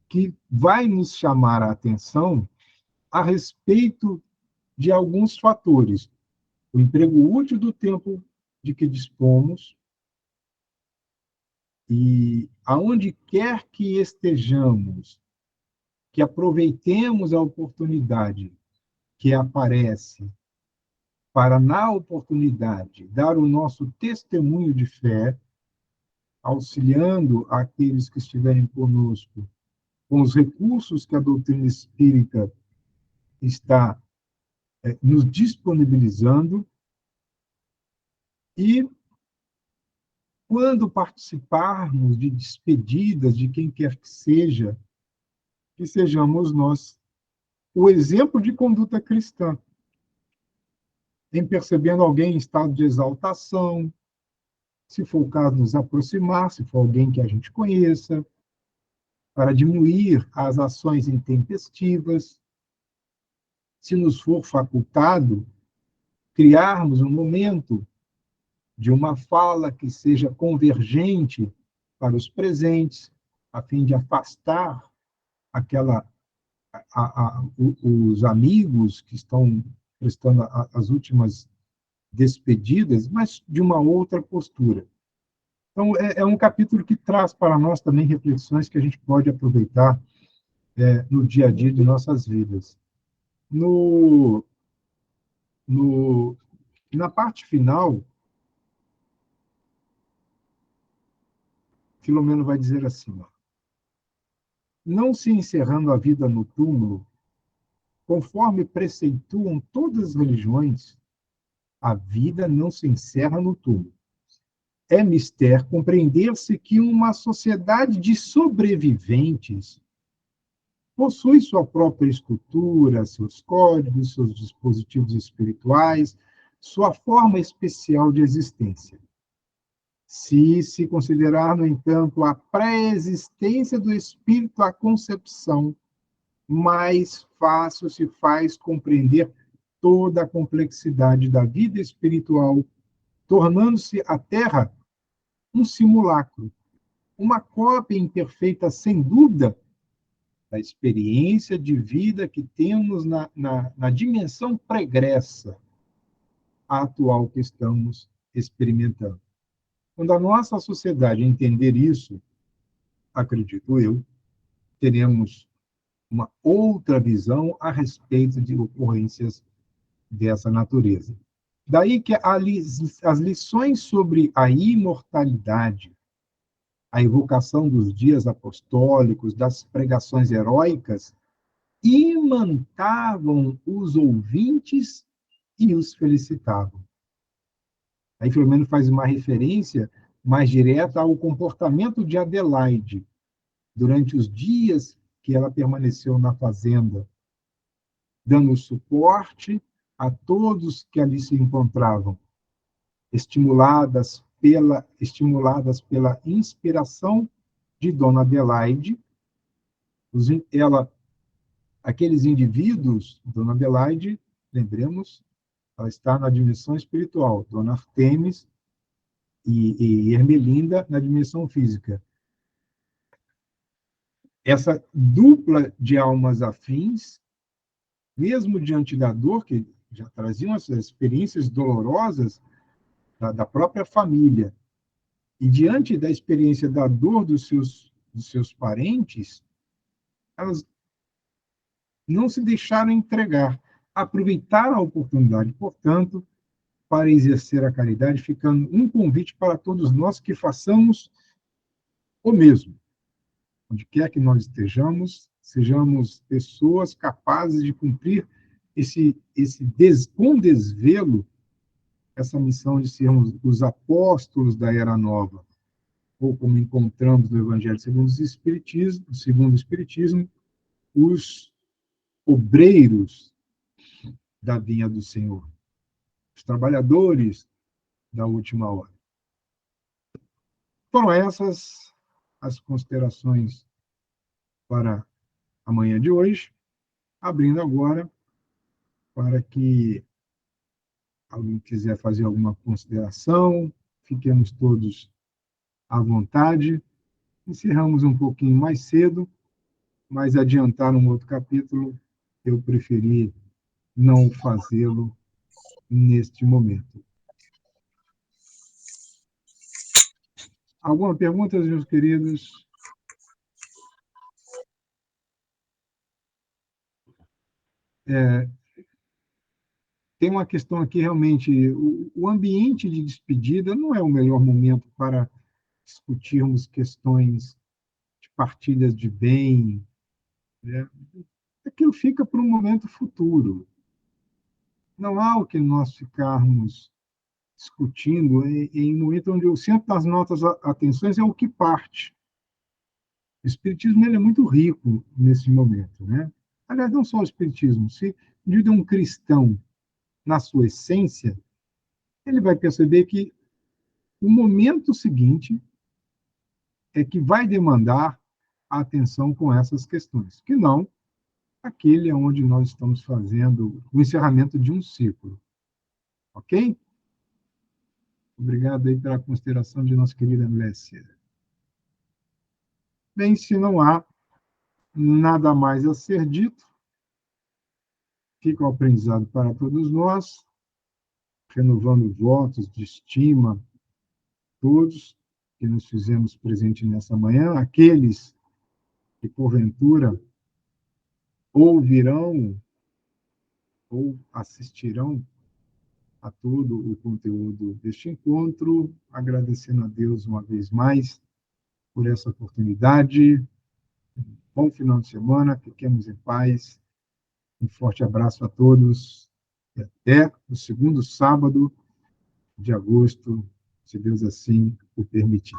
que vai nos chamar a atenção a respeito de alguns fatores. O emprego útil do tempo de que dispomos e aonde quer que estejamos, que aproveitemos a oportunidade que aparece para, na oportunidade, dar o nosso testemunho de fé, auxiliando aqueles que estiverem conosco com os recursos que a doutrina espírita está nos disponibilizando. E quando participarmos de despedidas de quem quer que sejamos nós o exemplo de conduta cristã, em percebendo alguém em estado de exaltação, se for o caso, nos aproximar, se for alguém que a gente conheça, para diminuir as ações intempestivas, se nos for facultado, criarmos um momento de uma fala que seja convergente para os presentes, a fim de afastar os amigos que estão prestando as últimas despedidas, mas de uma outra postura. Então, é um capítulo que traz para nós também reflexões que a gente pode aproveitar no dia a dia de nossas vidas. Na parte final, Filomeno vai dizer assim, ó, não se encerrando a vida no túmulo, conforme preceituam todas as religiões, a vida não se encerra no túmulo. É mister compreender-se que uma sociedade de sobreviventes possui sua própria estrutura, seus códigos, seus dispositivos espirituais, sua forma especial de existência. Se considerar, no entanto, a pré-existência do espírito à concepção, mais fácil se faz compreender toda a complexidade da vida espiritual, tornando-se a Terra um simulacro, uma cópia imperfeita, sem dúvida, da experiência de vida que temos na dimensão pregressa à atual que estamos experimentando. Quando a nossa sociedade entender isso, acredito eu, teremos uma outra visão a respeito de ocorrências dessa natureza. Daí que as lições sobre a imortalidade, a evocação dos dias apostólicos, das pregações heróicas, imantavam os ouvintes e os felicitavam. Aí Filomeno faz uma referência mais direta ao comportamento de Adelaide durante os dias que ela permaneceu na fazenda, dando suporte a todos que ali se encontravam, estimuladas pela inspiração de Dona Adelaide. Aqueles indivíduos, Dona Adelaide, lembremos, ela está na dimensão espiritual, Dona Artemis e Ermelinda na dimensão física. Essa dupla de almas afins, mesmo diante da dor, que já traziam essas experiências dolorosas da própria família, e diante da experiência da dor dos seus parentes, elas não se deixaram entregar, aproveitaram a oportunidade, portanto, para exercer a caridade, ficando um convite para todos nós que façamos o mesmo. Onde quer que nós estejamos, sejamos pessoas capazes de cumprir com desvelo essa missão de sermos os apóstolos da Era Nova, ou como encontramos no Evangelho segundo o Espiritismo, os obreiros da vinha do Senhor, os trabalhadores da última hora. Foram essas as considerações para a manhã de hoje, abrindo agora para que alguém quiser fazer alguma consideração, fiquemos todos à vontade. Encerramos um pouquinho mais cedo, mas adiantar um outro capítulo, eu preferi não fazê-lo neste momento. Alguma pergunta, meus queridos? Tem uma questão aqui, realmente, o ambiente de despedida não é o melhor momento para discutirmos questões de partilhas de bem, né? Aquilo fica para um momento futuro. Não há o que nós ficarmos discutindo em um momento onde o centro das nossas atenções é o que parte. O Espiritismo ele é muito rico nesse momento, né? Aliás, não só o Espiritismo. Se o indivíduo é um cristão na sua essência, ele vai perceber que o momento seguinte é que vai demandar a atenção com essas questões, que não aquele onde nós estamos fazendo o encerramento de um ciclo. Ok? Obrigado aí pela consideração de nossa querida Glécia. Bem, se não há nada mais a ser dito, fica o aprendizado para todos nós, renovando votos de estima, todos que nos fizemos presente nessa manhã, aqueles que, porventura, ouvirão ou assistirão a todo o conteúdo deste encontro, agradecendo a Deus uma vez mais por essa oportunidade. Bom final de semana, fiquemos em paz Um forte abraço a todos e até o segundo sábado de agosto, se Deus assim o permitir.